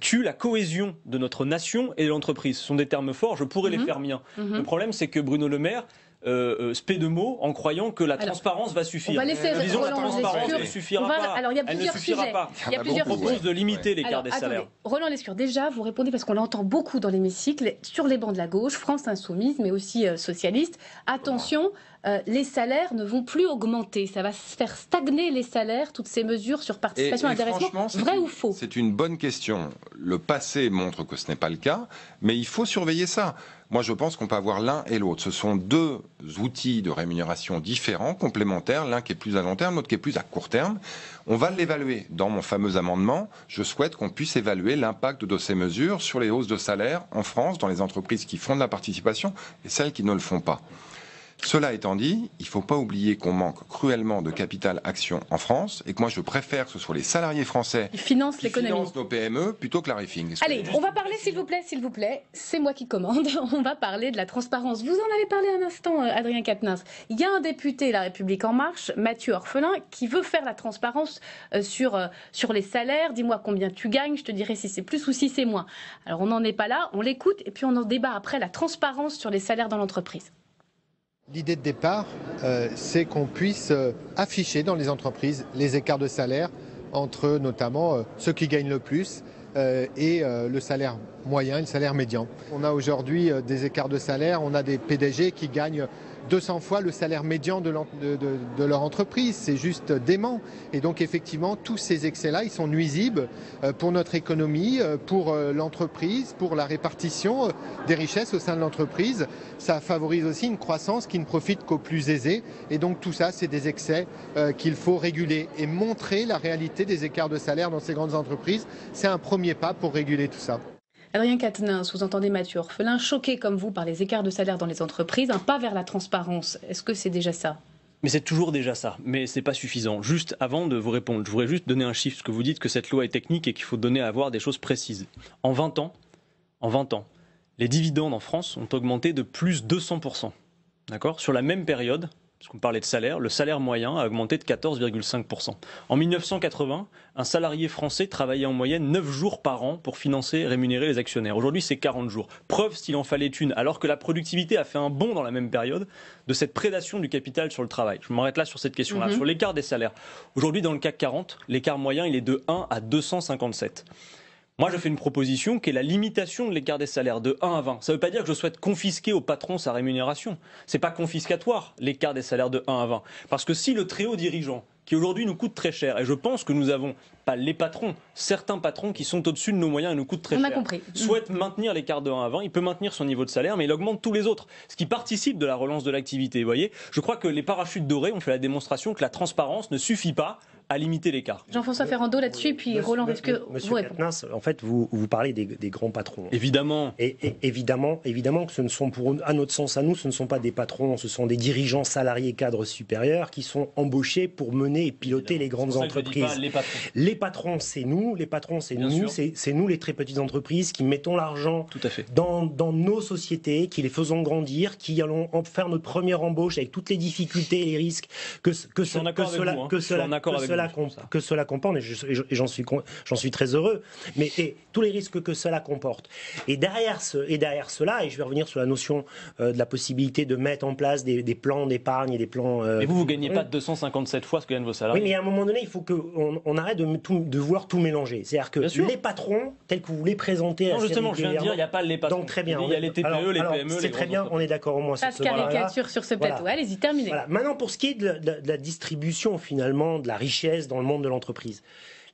[SPEAKER 10] tue la cohésion de notre nation et de l'entreprise. Ce sont des termes forts, je pourrais les faire miens. Le problème, c'est que Bruno Le Maire spé de mots en croyant que la transparence va suffire.
[SPEAKER 2] On va laisser
[SPEAKER 10] Disons que la
[SPEAKER 2] Roland
[SPEAKER 10] transparence ne suffira pas.
[SPEAKER 2] Alors il y a
[SPEAKER 10] Elle ne
[SPEAKER 2] plusieurs
[SPEAKER 10] suffira
[SPEAKER 2] sujets.
[SPEAKER 10] pas.
[SPEAKER 2] Il y a plusieurs
[SPEAKER 10] On propose de limiter l'écart des
[SPEAKER 2] attendez.
[SPEAKER 10] salaires.
[SPEAKER 2] Roland Lescure, déjà, vous répondez parce qu'on l'entend beaucoup dans l'hémicycle, sur les bancs de la gauche, France Insoumise, mais aussi socialiste. Attention, les salaires ne vont plus augmenter. Ça va se faire stagner les salaires, toutes ces mesures sur participation et intéressement. Vrai ou faux?
[SPEAKER 9] C'est une bonne question. Le passé montre que ce n'est pas le cas, mais il faut surveiller ça. Moi, je pense qu'on peut avoir l'un et l'autre. Ce sont deux outils de rémunération différents, complémentaires, l'un qui est plus à long terme, l'autre qui est plus à court terme. On va l'évaluer. Dans mon fameux amendement, je souhaite qu'on puisse évaluer l'impact de ces mesures sur les hausses de salaire en France, dans les entreprises qui font de la participation et celles qui ne le font pas. Cela étant dit, il ne faut pas oublier qu'on manque cruellement de capital action en France et que moi je préfère que ce soit les salariés français
[SPEAKER 2] qui financent
[SPEAKER 9] nos PME plutôt que la RIFING.
[SPEAKER 2] Allez, on va parler s'il vous plaît, c'est moi qui commande, on va parler de la transparence. Vous en avez parlé un instant, Adrien Quatennens. Il y a un député La République En Marche, Mathieu Orphelin, qui veut faire la transparence sur les salaires. Dis-moi combien tu gagnes, je te dirai si c'est plus ou si c'est moins. Alors on n'en est pas là, on l'écoute et puis on en débat après, la transparence sur les salaires dans l'entreprise.
[SPEAKER 14] L'idée de départ, c'est qu'on puisse afficher dans les entreprises les écarts de salaire entre notamment ceux qui gagnent le plus et le salaire moyen et le salaire médian. On a aujourd'hui des écarts de salaire, on a des PDG qui gagnent 200 fois le salaire médian de leur entreprise. C'est juste dément. Et donc effectivement, tous ces excès-là, ils sont nuisibles pour notre économie, pour l'entreprise, pour la répartition des richesses au sein de l'entreprise. Ça favorise aussi une croissance qui ne profite qu'aux plus aisés. Et donc tout ça, c'est des excès qu'il faut réguler et montrer la réalité des écarts de salaire dans ces grandes entreprises. C'est un premier pas pour réguler tout ça.
[SPEAKER 2] Adrien Quatennens, vous entendez Mathieu Orphelin, choqué comme vous par les écarts de salaire dans les entreprises, un pas vers la transparence. Est-ce que c'est déjà ça?
[SPEAKER 10] Mais c'est toujours déjà ça, mais c'est pas suffisant. Juste avant de vous répondre, je voudrais juste donner un chiffre, parce que vous dites que cette loi est technique et qu'il faut donner à voir des choses précises. En 20 ans, les dividendes en France ont augmenté de plus 200%. D'accord ? Sur la même période, parce qu'on parlait de salaire, le salaire moyen a augmenté de 14,5%. En 1980, un salarié français travaillait en moyenne 9 jours par an pour financer et rémunérer les actionnaires. Aujourd'hui, c'est 40 jours. Preuve, s'il en fallait une, alors que la productivité a fait un bond dans la même période, de cette prédation du capital sur le travail. Je m'arrête là sur cette question-là, sur l'écart des salaires. Aujourd'hui, dans le CAC 40, l'écart moyen, il est de 1 à 257. Moi, je fais une proposition qui est la limitation de l'écart des salaires de 1 à 20. Ça ne veut pas dire que je souhaite confisquer au patron sa rémunération. Ce n'est pas confiscatoire, l'écart des salaires de 1 à 20. Parce que si le très haut dirigeant, qui aujourd'hui nous coûte très cher, et je pense que nous avons, pas les patrons, certains patrons qui sont au-dessus de nos moyens et nous coûtent très cher, souhaite maintenir l'écart de 1 à 20, il peut maintenir son niveau de salaire, mais il augmente tous les autres, ce qui participe de la relance de l'activité. Vous voyez, je crois que les parachutes dorés ont fait la démonstration que la transparence ne suffit pas à limiter l'écart.
[SPEAKER 2] Jean-François Ferrando là-dessus, puis Roland Lescure.
[SPEAKER 13] Monsieur Quatennens, en fait, vous parlez des grands patrons.
[SPEAKER 10] Évidemment.
[SPEAKER 13] Et évidemment que ce ne sont, à notre sens, à nous, ce ne sont pas des patrons, ce sont des dirigeants salariés cadres supérieurs qui sont embauchés pour mener et piloter les grandes entreprises. Les patrons, c'est nous. Les patrons, c'est nous. C'est nous, les très petites entreprises, qui mettons l'argent dans nos sociétés, qui les faisons grandir, qui allons en faire notre première embauche avec toutes les difficultés et les risques que cela comporte, et j'en suis très heureux, mais tous les risques que cela comporte. Et derrière cela, et je vais revenir sur la notion de la possibilité de mettre en place des plans d'épargne et des plans...
[SPEAKER 10] Mais vous ne gagnez pas 257 fois ce que gagnent vos salariés.
[SPEAKER 13] Oui, mais à un moment donné, il faut qu'on arrête de vouloir tout mélanger. C'est-à-dire que les patrons, tels que vous les présentez...
[SPEAKER 10] Non, justement, je viens de dire, il n'y a pas les patrons.
[SPEAKER 13] Donc très bien.
[SPEAKER 10] Il y a les TPE, les PME,
[SPEAKER 13] c'est très bien, on est d'accord au moins sur ce point-là.
[SPEAKER 2] Pas de caricature sur ce plateau. Voilà. Allez-y, terminez.
[SPEAKER 13] Voilà. Maintenant, pour ce qui est de la distribution, finalement, de la richesse dans le monde de l'entreprise.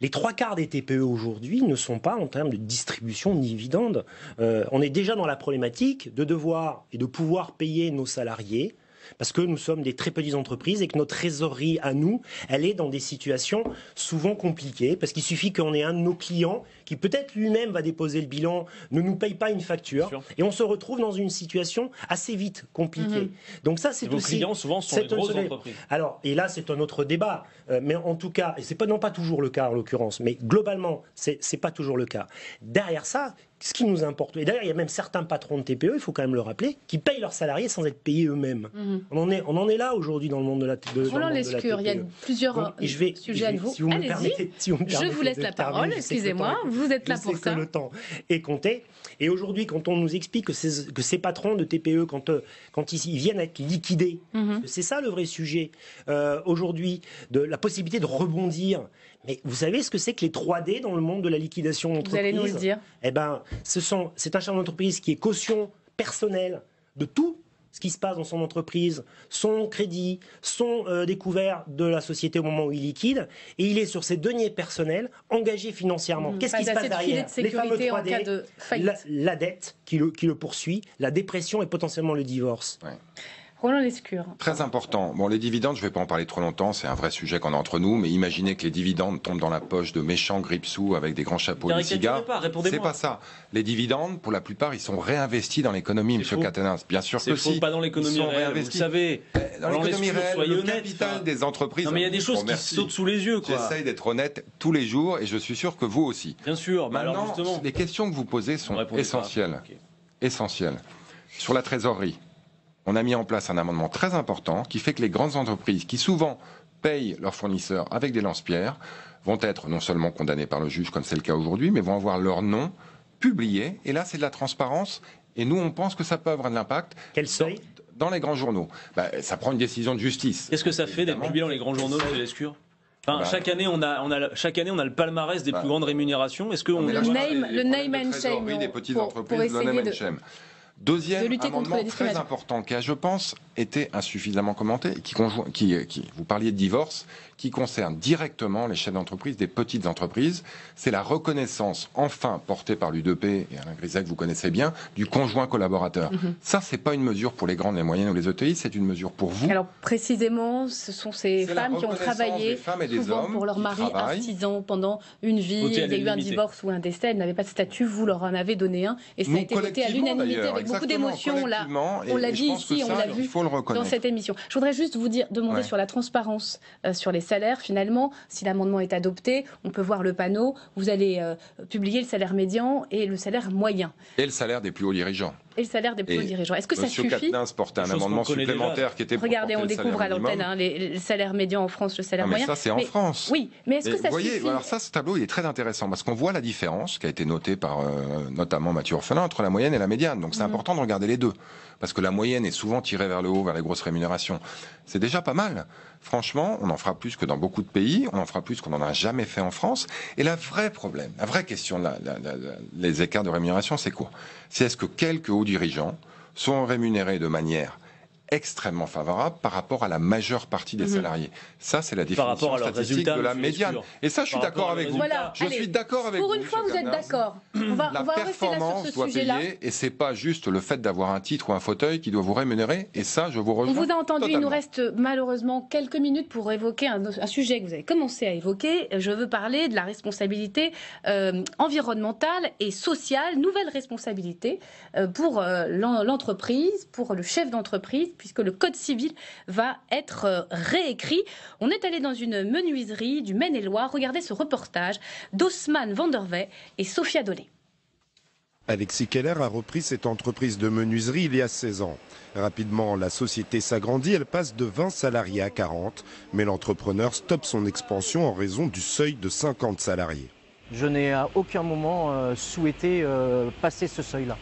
[SPEAKER 13] Les 3/4 des TPE aujourd'hui ne sont pas en termes de distribution de dividendes. On est déjà dans la problématique de devoir et de pouvoir payer nos salariés parce que nous sommes des très petites entreprises et que notre trésorerie à nous, elle est dans des situations souvent compliquées parce qu'il suffit qu'on ait un de nos clients qui peut-être lui-même va déposer le bilan, ne nous paye pas une facture et on se retrouve dans une situation assez vite compliquée. Donc ça, c'est aussi...
[SPEAKER 10] Vos clients souvent sont les grosses entreprises.
[SPEAKER 13] Alors, et là, c'est un autre débat, mais en tout cas, et c'est pas non pas toujours le cas en l'occurrence, mais globalement, c'est pas toujours le cas. Derrière ça, ce qui nous importe. Et d'ailleurs, il y a même certains patrons de TPE, il faut quand même le rappeler, qui payent leurs salariés sans être payés eux-mêmes. On en est là aujourd'hui dans le monde de la TPE.
[SPEAKER 2] Roland Lescure, il y a plusieurs sujets à nouveau. Allez-y, je vous laisse la parole, excusez-moi, vous êtes là pour ça.
[SPEAKER 13] Le temps est compté. Et aujourd'hui, quand on nous explique que ces patrons de TPE, quand ils viennent être liquidés, c'est ça le vrai sujet, aujourd'hui, de la possibilité de rebondir. Mais vous savez ce que c'est que les 3D dans le monde de la liquidation d'entreprise?
[SPEAKER 2] Vous allez nous le dire.
[SPEAKER 13] Eh ben, c'est un chef d'entreprise qui est caution personnelle de tout ce qui se passe dans son entreprise, son crédit, son découvert de la société au moment où il liquide, et il est sur ses deniers personnels engagé financièrement. Qu'est-ce qui se passe derrière? Les fameux 3D, la dette qui le poursuit, la dépression et potentiellement le divorce.
[SPEAKER 9] Ouais.
[SPEAKER 2] Roland Lescure.
[SPEAKER 9] Très important. Bon, les dividendes, je ne vais pas en parler trop longtemps, c'est un vrai sujet qu'on a entre nous, mais imaginez que les dividendes tombent dans la poche de méchants gripsous avec des grands chapeaux et des cigares. C'est pas ça. Les dividendes, pour la plupart, ils sont réinvestis dans l'économie, M. Caténins. Bien sûr que si.
[SPEAKER 10] C'est pas dans l'économie réelle, vous savez.
[SPEAKER 9] Dans l'économie réelle, le capital des entreprises...
[SPEAKER 10] Non, mais il y a des choses qui sautent sous les yeux, quoi.
[SPEAKER 9] J'essaye d'être honnête tous les jours et je suis sûr que vous aussi.
[SPEAKER 10] Bien sûr.
[SPEAKER 9] Maintenant,
[SPEAKER 10] alors justement,
[SPEAKER 9] les questions que vous posez sont essentielles. Essentielles. Sur la trésorerie, on a mis en place un amendement très important qui fait que les grandes entreprises qui souvent payent leurs fournisseurs avec des lance-pierres vont être non seulement condamnées par le juge comme c'est le cas aujourd'hui, mais vont avoir leur nom publié. Et là, c'est de la transparence. Et nous, on pense que ça peut avoir de l'impact.
[SPEAKER 13] Quel seuil?
[SPEAKER 9] Dans les grands journaux. Ça prend une décision de justice.
[SPEAKER 10] Qu'est-ce que ça fait d'être publié dans les grands journaux, M. Lescure? Enfin, chaque année, on a le palmarès des plus grandes rémunérations. Est-ce que
[SPEAKER 2] le name and shame
[SPEAKER 9] des petites entreprises, le name and shame. Deuxième amendement très important qui a, je pense, été insuffisamment commenté, vous parliez de divorce, qui concerne directement les chefs d'entreprise des petites entreprises, c'est la reconnaissance enfin portée par l'UDP, et Alain Griset que vous connaissez bien, du conjoint collaborateur. Ça, c'est pas une mesure pour les grandes, les moyennes ou les ETI, c'est une mesure pour vous.
[SPEAKER 2] Alors précisément, ce sont ces femmes qui ont travaillé souvent pour leur mari artisan pendant une vie, il y a eu un divorce ou un décès, elles n'avaient pas de statut, vous leur en avez donné un, et ça a été voté à l'unanimité avec beaucoup d'émotion, là. On l'a dit ici, on l'a vu dans cette émission. Je voudrais juste vous demander sur la transparence, sur les salaires, finalement, si l'amendement est adopté, on peut voir le panneau, vous allez publier le salaire médian et le salaire moyen.
[SPEAKER 9] Et le salaire des plus hauts dirigeants.
[SPEAKER 2] Et le salaire des plus hauts dirigeants. Est-ce que ça suffit?
[SPEAKER 9] M. Caténins portait un amendement supplémentaire qui était pour
[SPEAKER 2] Regardez, on découvre à l'antenne les salaires médians en France, le salaire moyen.
[SPEAKER 9] Ça, c'est en France.
[SPEAKER 2] Oui, mais est-ce que ça suffit?
[SPEAKER 9] Alors ça, ce tableau, il est très intéressant parce qu'on voit la différence qui a été notée par notamment Mathieu Orphelin entre la moyenne et la médiane. Donc c'est important de regarder les deux. Parce que la moyenne est souvent tirée vers le haut, vers les grosses rémunérations. C'est déjà pas mal. Franchement, on en fera plus que dans beaucoup de pays, on en fera plus qu'on n'en a jamais fait en France. Et la vraie question, les écarts de rémunération, c'est quoi? C'est est-ce que quelques hauts dirigeants sont rémunérés de manière extrêmement favorable par rapport à la majeure partie des salariés. Ça, c'est la définition statistique de la médiane. Et ça, je suis d'accord avec vous.
[SPEAKER 2] Voilà,
[SPEAKER 9] je suis d'accord avec vous.
[SPEAKER 2] Pour une fois, vous êtes d'accord. On va rester là sur ce sujet-là.
[SPEAKER 9] Et c'est pas juste le fait d'avoir un titre ou un fauteuil qui doit vous rémunérer. Et ça, je vous rejoins.
[SPEAKER 2] On vous a entendu.
[SPEAKER 9] Totalement.
[SPEAKER 2] Il nous reste malheureusement quelques minutes pour évoquer un sujet que vous avez commencé à évoquer. Je veux parler de la responsabilité environnementale et sociale, nouvelle responsabilité pour l'entreprise, pour le chef d'entreprise, puisque le Code civil va être réécrit. On est allé dans une menuiserie du Maine-et-Loire. Regardez ce reportage d'Osman Vanderwey et Sophia Dolé.
[SPEAKER 15] Alexis Keller a repris cette entreprise de menuiserie il y a 16 ans. Rapidement, la société s'agrandit, elle passe de 20 salariés à 40, mais l'entrepreneur stoppe son expansion en raison du seuil de 50 salariés.
[SPEAKER 16] Je n'ai à aucun moment souhaité passer ce seuil-là.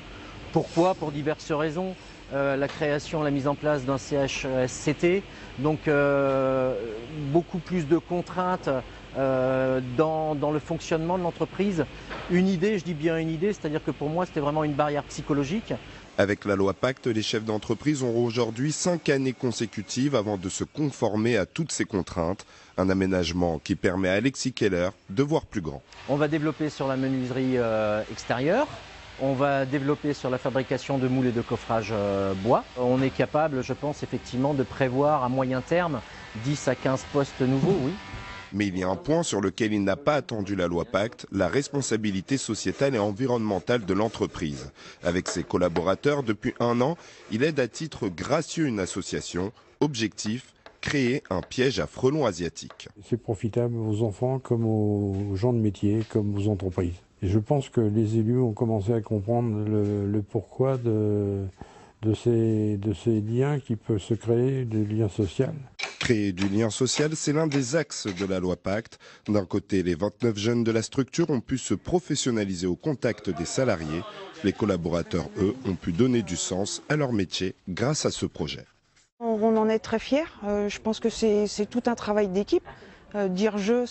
[SPEAKER 16] Pourquoi? Pour diverses raisons. La création, la mise en place d'un CHSCT, donc beaucoup plus de contraintes dans le fonctionnement de l'entreprise. Une idée, je dis bien une idée, c'est-à-dire que pour moi c'était vraiment une barrière psychologique.
[SPEAKER 15] Avec la loi Pacte, les chefs d'entreprise auront aujourd'hui 5 années consécutives avant de se conformer à toutes ces contraintes. Un aménagement qui permet à Alexis Keller de voir plus grand.
[SPEAKER 16] On va développer sur la menuiserie extérieure. On va développer sur la fabrication de moules et de coffrage bois. On est capable, je pense, effectivement, de prévoir à moyen terme 10 à 15 postes nouveaux, oui.
[SPEAKER 15] Mais il y a un point sur lequel il n'a pas attendu la loi Pacte, la responsabilité sociétale et environnementale de l'entreprise. Avec ses collaborateurs, depuis 1 an, il aide à titre gracieux une association. Objectif, créer un piège à frelons asiatiques.
[SPEAKER 17] C'est profitable aux enfants comme aux gens de métier, comme aux entreprises. Et je pense que les élus ont commencé à comprendre le pourquoi de ces liens qui peuvent se créer, des liens sociaux.
[SPEAKER 15] Créer du lien social, c'est l'un des axes de la loi Pacte. D'un côté, les 29 jeunes de la structure ont pu se professionnaliser au contact des salariés. Les collaborateurs, eux, ont pu donner du sens à leur métier grâce à ce projet.
[SPEAKER 18] On en est très fiers. Je pense que c'est tout un travail d'équipe. Dire je,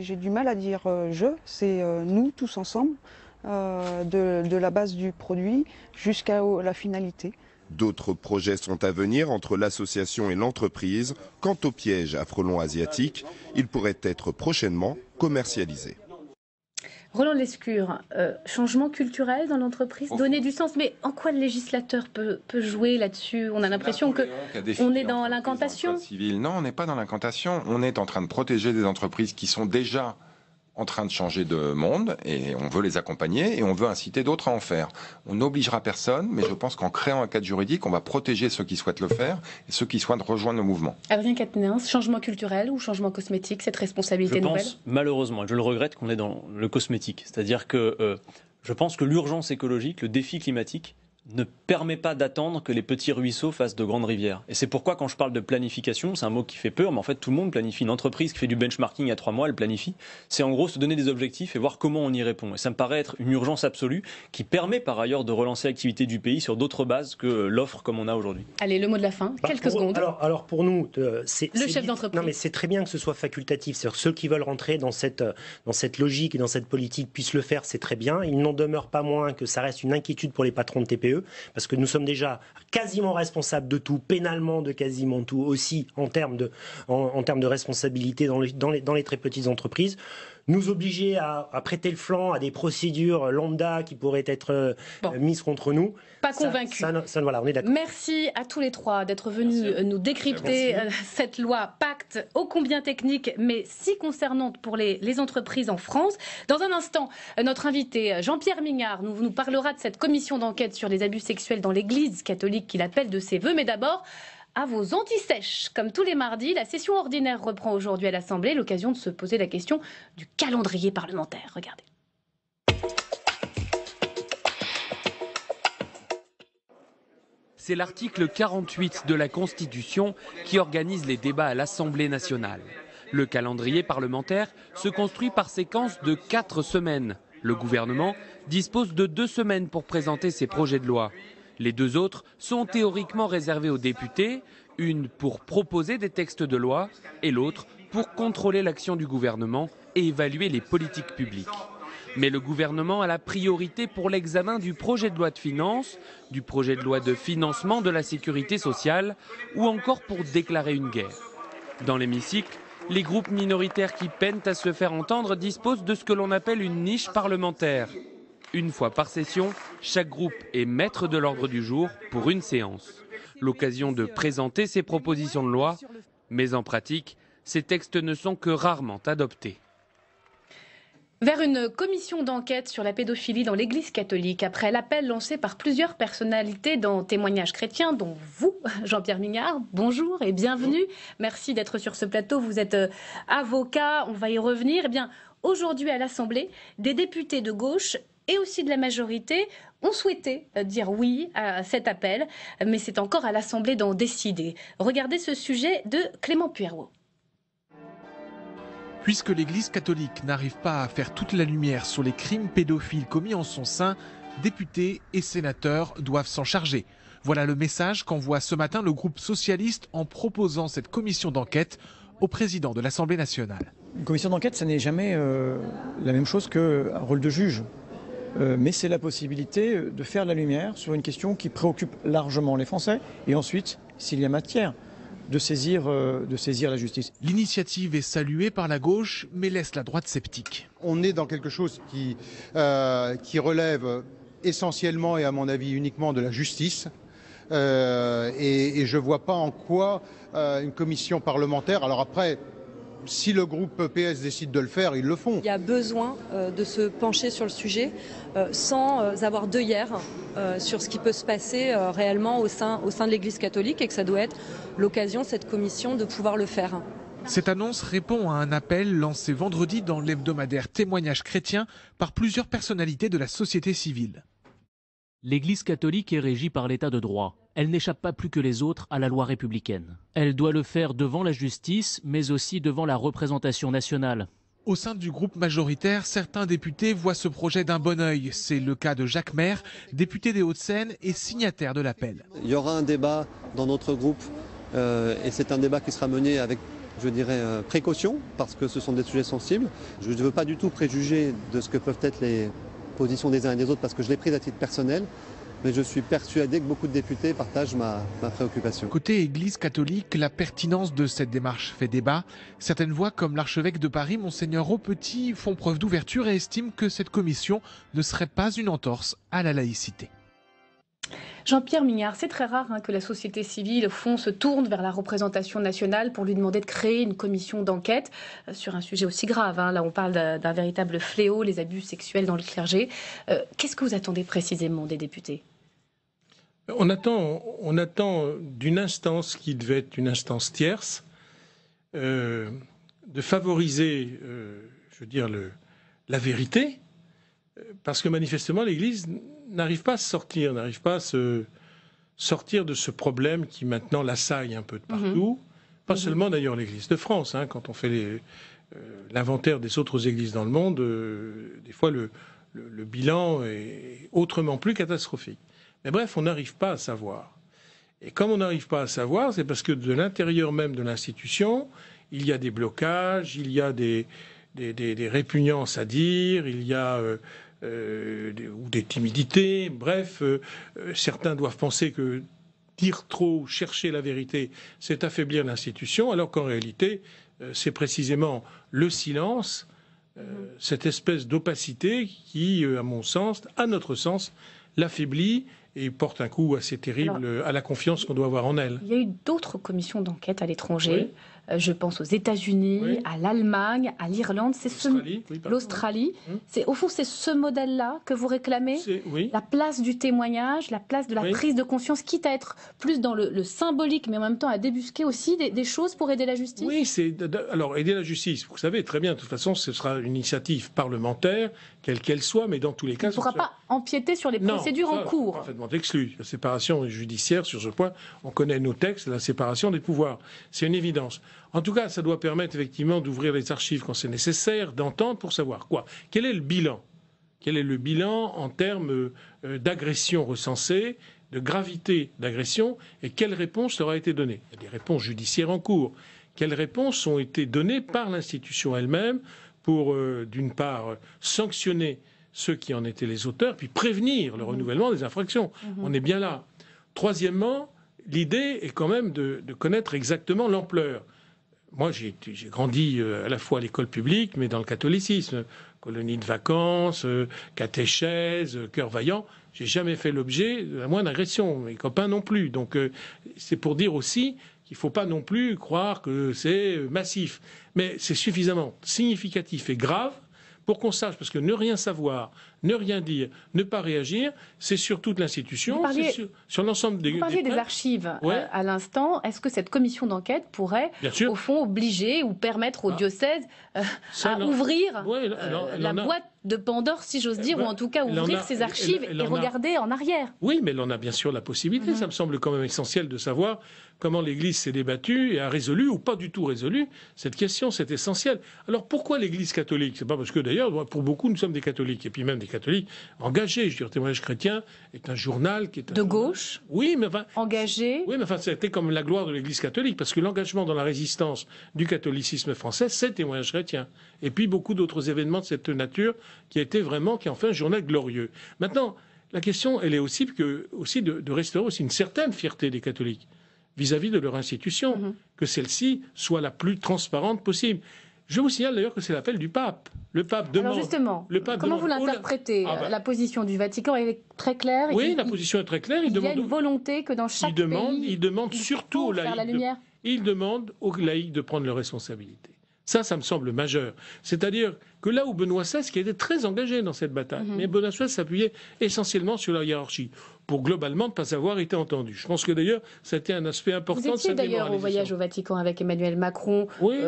[SPEAKER 18] j'ai du mal à dire je. C'est nous tous ensemble, de la base du produit jusqu'à la finalité.
[SPEAKER 15] D'autres projets sont à venir entre l'association et l'entreprise. Quant au piège à frelons asiatiques, il pourrait être prochainement commercialisé.
[SPEAKER 2] Roland Lescure, changement culturel dans l'entreprise, donner du sens, mais en quoi le législateur peut jouer là-dessus? On a l'impression qu'on est dans l'incantation.
[SPEAKER 9] Non, on n'est pas dans l'incantation. On est en train de protéger des entreprises qui sont déjà en train de changer de monde et on veut les accompagner et on veut inciter d'autres à en faire. On n'obligera personne, mais je pense qu'en créant un cadre juridique, on va protéger ceux qui souhaitent le faire et ceux qui souhaitent rejoindre le mouvement.
[SPEAKER 2] Adrien Quatennens, changement culturel ou changement cosmétique, cette responsabilité nouvelle?
[SPEAKER 10] Je pense, malheureusement, et je le regrette, qu'on est dans le cosmétique. C'est-à-dire que je pense que l'urgence écologique, le défi climatique, ne permet pas d'attendre que les petits ruisseaux fassent de grandes rivières. Et c'est pourquoi quand je parle de planification, c'est un mot qui fait peur, mais en fait tout le monde planifie. Une entreprise qui fait du benchmarking à 3 mois, elle planifie. C'est en gros se donner des objectifs et voir comment on y répond. Et ça me paraît être une urgence absolue qui permet par ailleurs de relancer l'activité du pays sur d'autres bases que l'offre comme on a aujourd'hui.
[SPEAKER 2] Allez, le mot de la fin, quelques secondes.
[SPEAKER 13] Alors pour nous, c'est
[SPEAKER 2] le chef d'entreprise.
[SPEAKER 13] Non mais c'est très bien que ce soit facultatif. C'est-à-dire ceux qui veulent rentrer dans cette logique et dans cette politique puissent le faire, c'est très bien. Il n'en demeure pas moins que ça reste une inquiétude pour les patrons de TPE, parce que nous sommes déjà quasiment responsables de tout, pénalement de quasiment tout, aussi en termes de responsabilité dans les très petites entreprises. Nous obliger à prêter le flanc à des procédures lambda qui pourraient être mises contre nous.
[SPEAKER 2] Pas convaincu.
[SPEAKER 13] Voilà, on est d'accord.
[SPEAKER 2] Merci à tous les trois d'être venus nous décrypter cette loi Pacte, ô combien technique, mais si concernante pour les entreprises en France. Dans un instant, notre invité Jean-Pierre Mignard nous parlera de cette commission d'enquête sur les abus sexuels dans l'Église catholique qu'il appelle de ses voeux. Mais d'abord, à vos antisèches. Comme tous les mardis, la session ordinaire reprend aujourd'hui à l'Assemblée, l'occasion de se poser la question du calendrier parlementaire. Regardez.
[SPEAKER 19] C'est l'article 48 de la Constitution qui organise les débats à l'Assemblée nationale. Le calendrier parlementaire se construit par séquence de 4 semaines. Le gouvernement dispose de 2 semaines pour présenter ses projets de loi. Les 2 autres sont théoriquement réservés aux députés, une pour proposer des textes de loi et l'autre pour contrôler l'action du gouvernement et évaluer les politiques publiques. Mais le gouvernement a la priorité pour l'examen du projet de loi de finances, du projet de loi de financement de la sécurité sociale ou encore pour déclarer une guerre. Dans l'hémicycle, les groupes minoritaires qui peinent à se faire entendre disposent de ce que l'on appelle une niche parlementaire. Une fois par session, chaque groupe est maître de l'ordre du jour pour une séance. L'occasion de présenter ses propositions de loi, mais en pratique, ces textes ne sont que rarement adoptés.
[SPEAKER 2] Vers une commission d'enquête sur la pédophilie dans l'Église catholique, après l'appel lancé par plusieurs personnalités dans Témoignages chrétiens, dont vous, Jean-Pierre Mignard, bonjour et bienvenue. Merci d'être sur ce plateau. Vous êtes avocat, on va y revenir. Eh bien, aujourd'hui à l'Assemblée, des députés de gauche et aussi de la majorité ont souhaité dire oui à cet appel, mais c'est encore à l'Assemblée d'en décider. Regardez ce sujet de Clément Pueyrot.
[SPEAKER 20] Puisque l'Église catholique n'arrive pas à faire toute la lumière sur les crimes pédophiles commis en son sein, députés et sénateurs doivent s'en charger. Voilà le message qu'envoie ce matin le groupe socialiste en proposant cette commission d'enquête au président de l'Assemblée nationale.
[SPEAKER 21] Une commission d'enquête, ça n'est jamais la même chose qu'un rôle de juge. Mais c'est la possibilité de faire la lumière sur une question qui préoccupe largement les Français et ensuite, s'il y a matière, de saisir la justice.
[SPEAKER 20] L'initiative est saluée par la gauche, mais laisse la droite sceptique.
[SPEAKER 14] On est dans quelque chose qui relève essentiellement et à mon avis uniquement de la justice. Et je ne vois pas en quoi une commission parlementaire... Alors après, si le groupe PS décide de le faire, ils le font.
[SPEAKER 22] Il y a besoin de se pencher sur le sujet sans avoir d'œillères sur ce qui peut se passer réellement au sein de l'Église catholique et que ça doit être l'occasion, cette commission, de pouvoir le faire.
[SPEAKER 20] Cette annonce répond à un appel lancé vendredi dans l'hebdomadaire Témoignages chrétiens par plusieurs personnalités de la société civile.
[SPEAKER 1] L'Église catholique est régie par l'état de droit. Elle n'échappe pas plus que les autres à la loi républicaine. Elle doit le faire devant la justice, mais aussi devant la représentation nationale.
[SPEAKER 20] Au sein du groupe majoritaire, certains députés voient ce projet d'un bon œil. C'est le cas de Jacques Maire, député des Hauts-de-Seine et signataire de l'appel.
[SPEAKER 5] Il y aura un débat dans notre groupe et c'est un débat qui sera mené avec, je dirais, précaution parce que ce sont des sujets sensibles. Je ne veux pas du tout préjuger de ce que peuvent être les positions des uns et des autres parce que je l'ai prise à titre personnel. Mais je suis persuadé que beaucoup de députés partagent ma préoccupation.
[SPEAKER 20] Côté Église catholique, la pertinence de cette démarche fait débat. Certaines voix, comme l'archevêque de Paris, Monseigneur Aupetit, font preuve d'ouverture et estiment que cette commission ne serait pas une entorse à la laïcité.
[SPEAKER 2] Jean-Pierre Mignard, c'est très rare que la société civile, au fond, se tourne vers la représentation nationale pour lui demander de créer une commission d'enquête sur un sujet aussi grave. Là, on parle d'un véritable fléau, les abus sexuels dans le clergé. Qu'est-ce que vous attendez précisément des députés ?
[SPEAKER 23] On attend d'une instance qui devait être une instance tierce, de favoriser, la vérité, parce que manifestement l'Église n'arrive pas à se sortir de ce problème qui maintenant l'assaille un peu de partout. Pas seulement d'ailleurs l'Église de France. Quand on fait l'inventaire des autres églises dans le monde, des fois le bilan est autrement plus catastrophique. Mais bref, on n'arrive pas à savoir. Et comme on n'arrive pas à savoir, c'est parce que de l'intérieur même de l'institution, il y a des blocages, il y a des répugnances à dire, il y a ou des timidités. Bref, certains doivent penser que dire trop, chercher la vérité, c'est affaiblir l'institution, alors qu'en réalité, c'est précisément le silence, cette espèce d'opacité qui, à notre sens, l'affaiblit et porte un coup assez terrible à la confiance qu'on doit avoir en elle.
[SPEAKER 2] Il y a eu d'autres commissions d'enquête à l'étranger. Je pense aux États-Unis, à l'Allemagne, à l'Irlande, l'Australie. Au fond, c'est ce modèle-là que vous réclamez, la place du témoignage, la place de la prise de conscience, quitte à être plus dans le symbolique, mais en même temps à débusquer aussi des choses pour aider la justice.
[SPEAKER 23] Oui, alors aider la justice, vous savez très bien, de toute façon, ce sera une initiative parlementaire, quelle qu'elle soit, mais dans tous les cas...
[SPEAKER 2] On ne pourra pas empiéter sur les procédures en cours.
[SPEAKER 23] Parfaitement exclu. La séparation judiciaire, sur ce point, on connaît nos textes, la séparation des pouvoirs. C'est une évidence. En tout cas, ça doit permettre effectivement d'ouvrir les archives quand c'est nécessaire, d'entendre pour savoir quoi. Quel est le bilan ? Quel est le bilan en termes d'agression recensée, de gravité d'agression, et quelle réponse leur a été donnée ? Il y a des réponses judiciaires en cours. Quelles réponses ont été données par l'institution elle-même pour, d'une part, sanctionner ceux qui en étaient les auteurs, puis prévenir le renouvellement des infractions. On est bien là. Troisièmement, l'idée est quand même de connaître exactement l'ampleur. Moi, j'ai grandi à la fois à l'école publique, mais dans le catholicisme. Colonie de vacances, catéchèse, cœur vaillant. J'ai jamais fait l'objet de la moindre agression. Mes copains non plus. Donc, c'est pour dire aussi qu'il ne faut pas non plus croire que c'est massif. Mais c'est suffisamment significatif et grave pour qu'on sache, parce que ne rien savoir, ne rien dire, ne pas réagir, c'est sur toute l'institution, c'est sur l'ensemble des...
[SPEAKER 2] Vous parliez des archives à l'instant. Est-ce que cette commission d'enquête pourrait, au fond, obliger ou permettre au diocèse à ouvrir la boîte de Pandore, si j'ose dire, ou en tout cas ouvrir ses archives et regarder en arrière?
[SPEAKER 23] Oui, mais elle en a bien sûr la possibilité. Ça me semble quand même essentiel de savoir comment l'Église s'est débattue et a résolu, ou pas du tout résolu, cette question. C'est essentiel. Alors pourquoi l'Église catholique? C'est pas parce que d'ailleurs, pour beaucoup, nous sommes des catholiques, et puis même des catholiques engagés. Je veux dire, Témoignage chrétien est un journal qui est...
[SPEAKER 2] De gauche.
[SPEAKER 23] Oui, mais enfin...
[SPEAKER 2] Engagé.
[SPEAKER 23] Oui, mais enfin, c'était comme la gloire de l'Église catholique, parce que l'engagement dans la résistance du catholicisme français, c'est Témoignage chrétien. Et puis beaucoup d'autres événements de cette nature qui ont fait un journal glorieux. Maintenant, la question, elle est aussi de restaurer aussi une certaine fierté des catholiques vis-à-vis de leur institution, que celle-ci soit la plus transparente possible. Je vous signale d'ailleurs que c'est l'appel du pape. Le pape demande...
[SPEAKER 2] Alors justement, comment vous l'interprétez? La position du Vatican est très claire.
[SPEAKER 23] Oui, la position est très claire.
[SPEAKER 2] Il y a une volonté que dans chaque pays...
[SPEAKER 23] Il demande surtout aux laïcs...
[SPEAKER 2] la lumière.
[SPEAKER 23] Il demande aux laïcs de prendre leurs responsabilités. Ça me semble majeur. C'est-à-dire que là où Benoît XVI, qui était très engagé dans cette bataille, mais Benoît XVI s'appuyait essentiellement sur la hiérarchie, pour globalement ne pas avoir été entendu. Je pense que d'ailleurs, c'était un aspect important de sa
[SPEAKER 2] démoralisation. Vous étiez d'ailleurs au voyage au Vatican avec Emmanuel Macron.
[SPEAKER 23] Oui,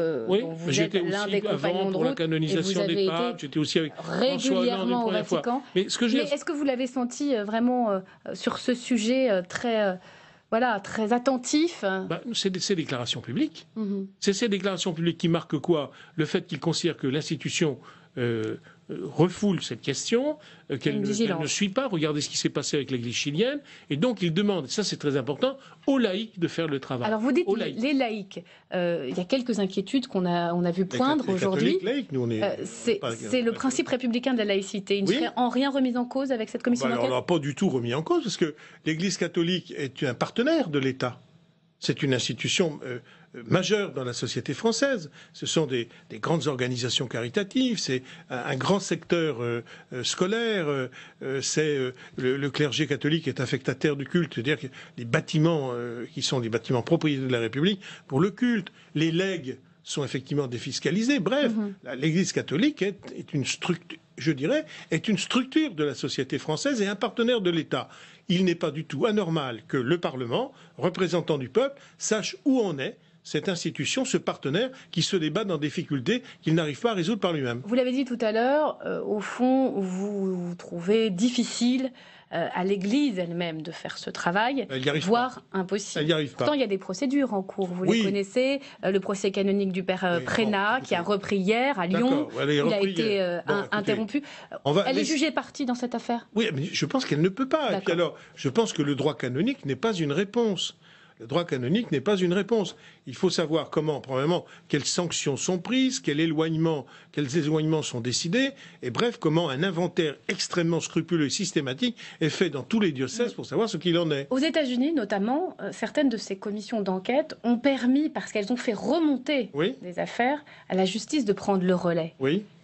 [SPEAKER 2] j'étais
[SPEAKER 23] aussi
[SPEAKER 2] des
[SPEAKER 23] avant pour la canonisation des papes, j'étais aussi avec
[SPEAKER 2] régulièrement au Vatican. Mais est-ce que vous l'avez senti vraiment sur ce sujet très attentif?
[SPEAKER 23] C'est ces déclarations publiques. C'est ces déclarations publiques qui marquent quoi? Le fait qu'il considère que l'institution refoule cette question, qu'elle ne suit pas. Regardez ce qui s'est passé avec l'Église chilienne. Et donc, il demande, ça c'est très important, aux laïcs de faire le travail.
[SPEAKER 2] Alors, vous dites les laïcs. Il y a quelques inquiétudes qu'on a vu poindre aujourd'hui. C'est le principe républicain de la laïcité. Il ne serait en rien remis en cause avec cette commission d'enquête?
[SPEAKER 23] On n'a pas du tout remis en cause, parce que l'Église catholique est un partenaire de l'État. C'est une institution majeure dans la société française. Ce sont des grandes organisations caritatives, c'est un grand secteur scolaire, le clergé catholique est affectataire du culte, c'est-à-dire que les bâtiments qui sont des bâtiments propriétés de la République pour le culte, les legs sont effectivement défiscalisés. Bref, l'Église catholique est une structure, je dirais, est une structure de la société française et un partenaire de l'État. Il n'est pas du tout anormal que le Parlement, représentant du peuple, sache où en est cette institution, ce partenaire qui se débat dans des difficultés qu'il n'arrive pas à résoudre par lui-même.
[SPEAKER 2] Vous l'avez dit tout à l'heure, au fond, vous trouvez difficile à l'Église elle-même de faire ce travail, voire impossible.
[SPEAKER 23] Elle n'y arrive pas.
[SPEAKER 2] Pourtant, il y a des procédures en cours. Vous les connaissez. Le procès canonique du père Prénat, qui a repris hier à Lyon. Il a été interrompu. Elle est jugée partie dans cette affaire?
[SPEAKER 23] Oui, mais je pense qu'elle ne peut pas. Et puis alors, je pense que le droit canonique n'est pas une réponse. Le droit canonique n'est pas une réponse. Il faut savoir comment, premièrement, quelles sanctions sont prises, quels éloignements sont décidés, et bref, comment un inventaire extrêmement scrupuleux et systématique est fait dans tous les diocèses pour savoir ce qu'il en est.
[SPEAKER 2] Aux États-Unis, notamment, certaines de ces commissions d'enquête ont permis, parce qu'elles ont fait remonter des affaires, à la justice de prendre le relais.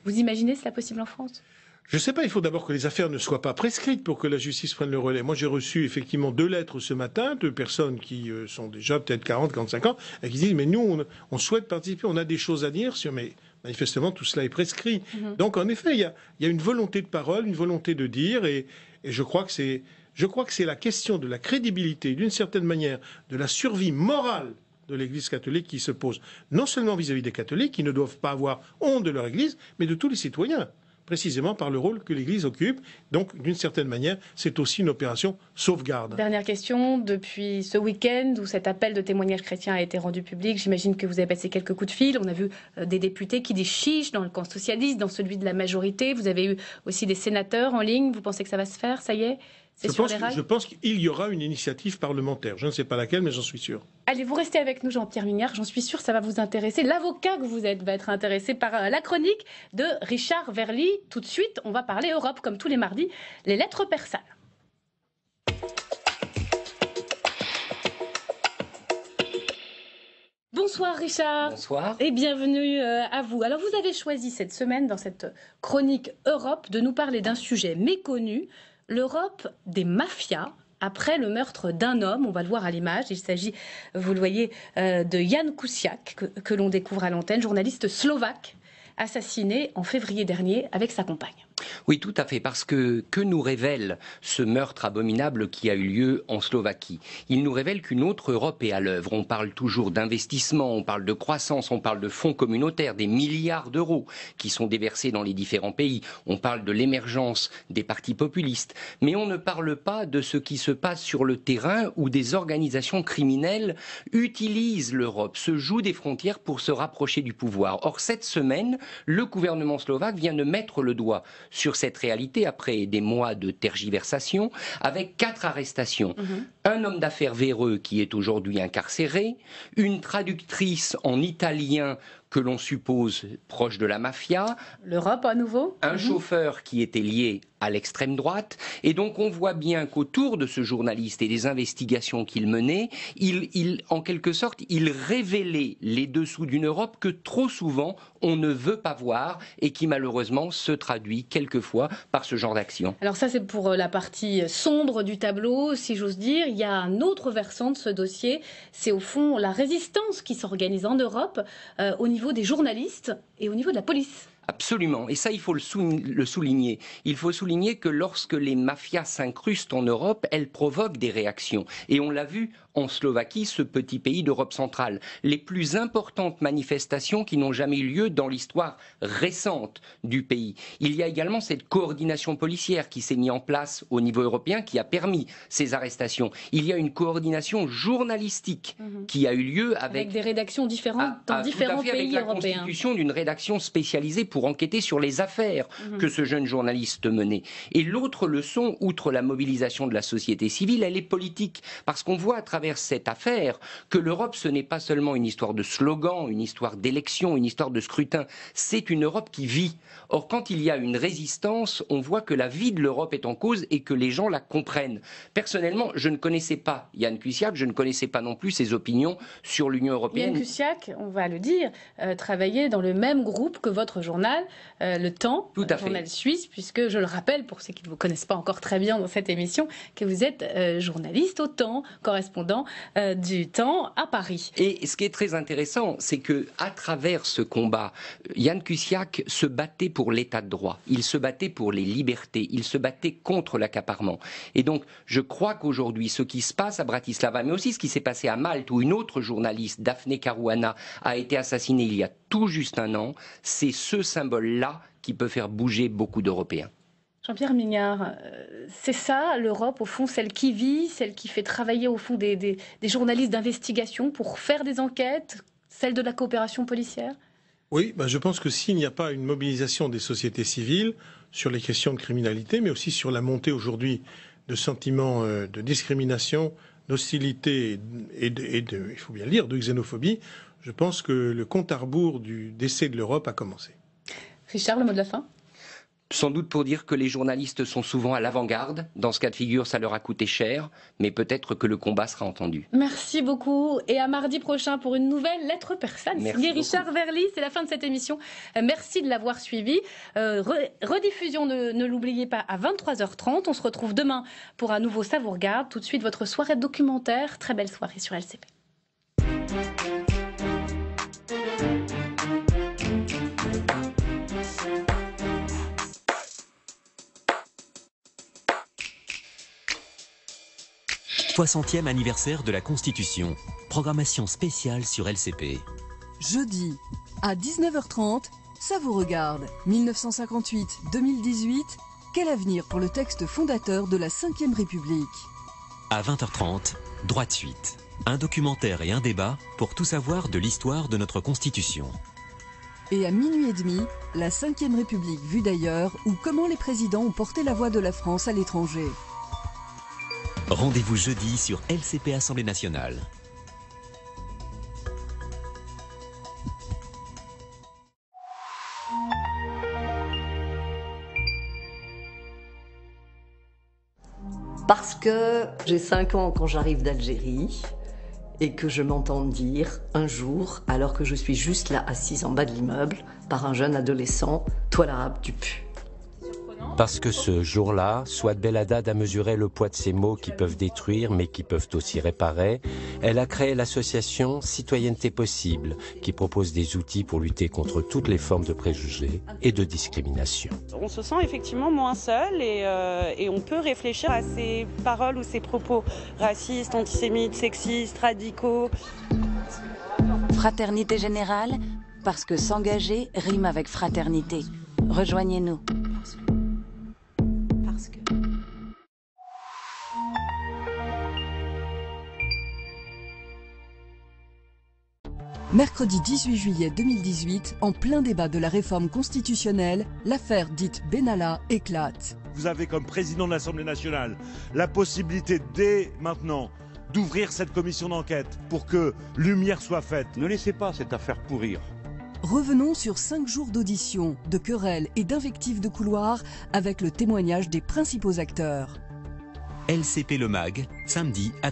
[SPEAKER 2] Vous imaginez cela possible en France?
[SPEAKER 23] Je ne sais pas, il faut d'abord que les affaires ne soient pas prescrites pour que la justice prenne le relais. Moi, j'ai reçu effectivement 2 lettres ce matin de personnes qui sont déjà peut-être 40, 45 ans et qui disent « mais nous, on souhaite participer, on a des choses à dire sur... » Mais manifestement, tout cela est prescrit. Donc, en effet, il y a une volonté de parole, une volonté de dire et je crois que c'est la question de la crédibilité, d'une certaine manière, de la survie morale de l'Église catholique qui se pose, non seulement vis-à-vis des catholiques, qui ne doivent pas avoir honte de leur Église, mais de tous les citoyens, précisément par le rôle que l'Église occupe. Donc, d'une certaine manière, c'est aussi une opération sauvegarde.
[SPEAKER 2] Dernière question, depuis ce week-end où cet appel de témoignage chrétien a été rendu public, j'imagine que vous avez passé quelques coups de fil. On a vu des députés qui disent chiche dans le camp socialiste, dans celui de la majorité. Vous avez eu aussi des sénateurs en ligne. Vous pensez que ça va se faire? Ça y est?
[SPEAKER 23] Je pense qu'il y aura une initiative parlementaire. Je ne sais pas laquelle, mais j'en suis sûr.
[SPEAKER 2] Allez, vous restez avec nous, Jean-Pierre Mignard. J'en suis sûr, ça va vous intéresser. L'avocat que vous êtes va être intéressé par la chronique de Richard Verly. Tout de suite, on va parler Europe, comme tous les mardis, les lettres persales. Bonsoir Richard.
[SPEAKER 6] Bonsoir.
[SPEAKER 2] Et bienvenue à vous. Alors vous avez choisi cette semaine, dans cette chronique Europe, de nous parler d'un sujet méconnu, l'Europe des mafias, après le meurtre d'un homme. On va le voir à l'image. Il s'agit, vous le voyez, de Jan Kuciak, que l'on découvre à l'antenne, journaliste slovaque, assassiné en février dernier avec sa compagne.
[SPEAKER 6] Oui, tout à fait, parce que nous révèle ce meurtre abominable qui a eu lieu en Slovaquie? Il nous révèle qu'une autre Europe est à l'œuvre. On parle toujours d'investissement, on parle de croissance, on parle de fonds communautaires, des milliards d'euros qui sont déversés dans les différents pays. On parle de l'émergence des partis populistes. Mais on ne parle pas de ce qui se passe sur le terrain où des organisations criminelles utilisent l'Europe, se jouent des frontières pour se rapprocher du pouvoir. Or, cette semaine, le gouvernement slovaque vient de mettre le doigt sur cette réalité après des mois de tergiversation, avec 4 arrestations. Un homme d'affaires véreux qui est aujourd'hui incarcéré, une traductrice en italien que l'on suppose proche de la mafia.
[SPEAKER 2] L'Europe à nouveau.
[SPEAKER 6] Un chauffeur qui était lié à l'extrême droite. Et donc on voit bien qu'autour de ce journaliste et des investigations qu'il menait, en quelque sorte, il révélait les dessous d'une Europe que trop souvent on ne veut pas voir et qui malheureusement se traduit quelquefois par ce genre d'action.
[SPEAKER 2] Alors ça c'est pour la partie sombre du tableau, si j'ose dire. Il y a un autre versant de ce dossier, c'est au fond la résistance qui s'organise en Europe au niveau des journalistes et au niveau de la police.
[SPEAKER 6] Absolument, et ça il faut le souligner. Il faut souligner que lorsque les mafias s'incrustent en Europe, elles provoquent des réactions. Et on l'a vu en Slovaquie, ce petit pays d'Europe centrale. Les plus importantes manifestations qui n'ont jamais eu lieu dans l'histoire récente du pays. Il y a également cette coordination policière qui s'est mise en place au niveau européen, qui a permis ces arrestations. Il y a une coordination journalistique qui a eu lieu avec
[SPEAKER 2] des rédactions différentes dans différents pays européens.
[SPEAKER 6] La constitution d'une rédaction spécialisée pour enquêter sur les affaires que ce jeune journaliste menait. Et l'autre leçon, outre la mobilisation de la société civile, elle est politique. Parce qu'on voit à travers cette affaire que l'Europe, ce n'est pas seulement une histoire de slogan, une histoire d'élection, une histoire de scrutin. C'est une Europe qui vit. Or, quand il y a une résistance, on voit que la vie de l'Europe est en cause et que les gens la comprennent. Personnellement, je ne connaissais pas Jan Kuciak, je ne connaissais pas non plus ses opinions sur l'Union européenne.
[SPEAKER 2] Jan Kuciak, on va le dire, travaillait dans le même groupe que votre journal, Le Temps, journal suisse, puisque je le rappelle, pour ceux qui ne vous connaissent pas encore très bien dans cette émission, que vous êtes journaliste au Temps, correspondant du Temps à Paris.
[SPEAKER 6] Et ce qui est très intéressant, c'est que à travers ce combat, Jan Kuciak se battait pour l'état de droit, il se battait pour les libertés, il se battait contre l'accaparement. Et donc, je crois qu'aujourd'hui, ce qui se passe à Bratislava, mais aussi ce qui s'est passé à Malte, où une autre journaliste, Daphne Caruana, a été assassinée il y a tout juste un an, c'est ce symbole-là qui peut faire bouger beaucoup d'Européens.
[SPEAKER 2] Jean-Pierre Mignard, c'est ça l'Europe, au fond, celle qui vit, celle qui fait travailler au fond des journalistes d'investigation pour faire des enquêtes, celle de la coopération policière?
[SPEAKER 23] Oui, je pense que s'il n'y a pas une mobilisation des sociétés civiles sur les questions de criminalité, mais aussi sur la montée aujourd'hui de sentiments de discrimination, d'hostilité et il faut bien le dire, de xénophobie, je pense que le compte à rebours du décès de l'Europe a commencé.
[SPEAKER 2] Richard, le mot de la fin?
[SPEAKER 6] Sans doute pour dire que les journalistes sont souvent à l'avant-garde. Dans ce cas de figure, ça leur a coûté cher, mais peut-être que le combat sera entendu.
[SPEAKER 2] Merci beaucoup et à mardi prochain pour une nouvelle lettre persane. Signé Richard Verly, c'est la fin de cette émission. Merci de l'avoir suivi. Rediffusion, ne l'oubliez pas, à 23h30. On se retrouve demain pour un nouveau Ça vous regarde. Tout de suite, votre soirée documentaire. Très belle soirée sur LCP. «
[SPEAKER 3] 60e anniversaire de la Constitution. Programmation spéciale sur LCP. »
[SPEAKER 7] Jeudi, à 19h30, Ça vous regarde. 1958-2018, quel avenir pour le texte fondateur de la Ve République?
[SPEAKER 3] À 20h30, Droit de suite. Un documentaire et un débat pour tout savoir de l'histoire de notre Constitution.
[SPEAKER 7] Et à minuit et demi, la Ve République vue d'ailleurs, ou comment les présidents ont porté la voix de la France à l'étranger.
[SPEAKER 3] Rendez-vous jeudi sur LCP Assemblée nationale.
[SPEAKER 8] Parce que j'ai 5 ans quand j'arrive d'Algérie et que je m'entends dire un jour, alors que je suis juste là assise en bas de l'immeuble, par un jeune adolescent, « Toi l'arabe, tu pues ».
[SPEAKER 24] Parce que ce jour-là, Souad Belhaddad a mesuré le poids de ces mots qui peuvent détruire mais qui peuvent aussi réparer. Elle a créé l'association Citoyenneté Possible qui propose des outils pour lutter contre toutes les formes de préjugés et de discrimination.
[SPEAKER 25] On se sent effectivement moins seul et on peut réfléchir à ces paroles ou ces propos racistes, antisémites, sexistes, radicaux.
[SPEAKER 26] Fraternité générale, parce que s'engager rime avec fraternité. Rejoignez-nous.
[SPEAKER 7] Mercredi 18 juillet 2018, en plein débat de la réforme constitutionnelle, l'affaire dite Benalla éclate.
[SPEAKER 27] Vous avez comme président de l'Assemblée nationale la possibilité dès maintenant d'ouvrir cette commission d'enquête pour que lumière soit faite.
[SPEAKER 28] Ne laissez pas cette affaire pourrir.
[SPEAKER 7] Revenons sur 5 jours d'audition, de querelles et d'invectives de couloir avec le témoignage des principaux acteurs.
[SPEAKER 3] LCP Le Mag, samedi à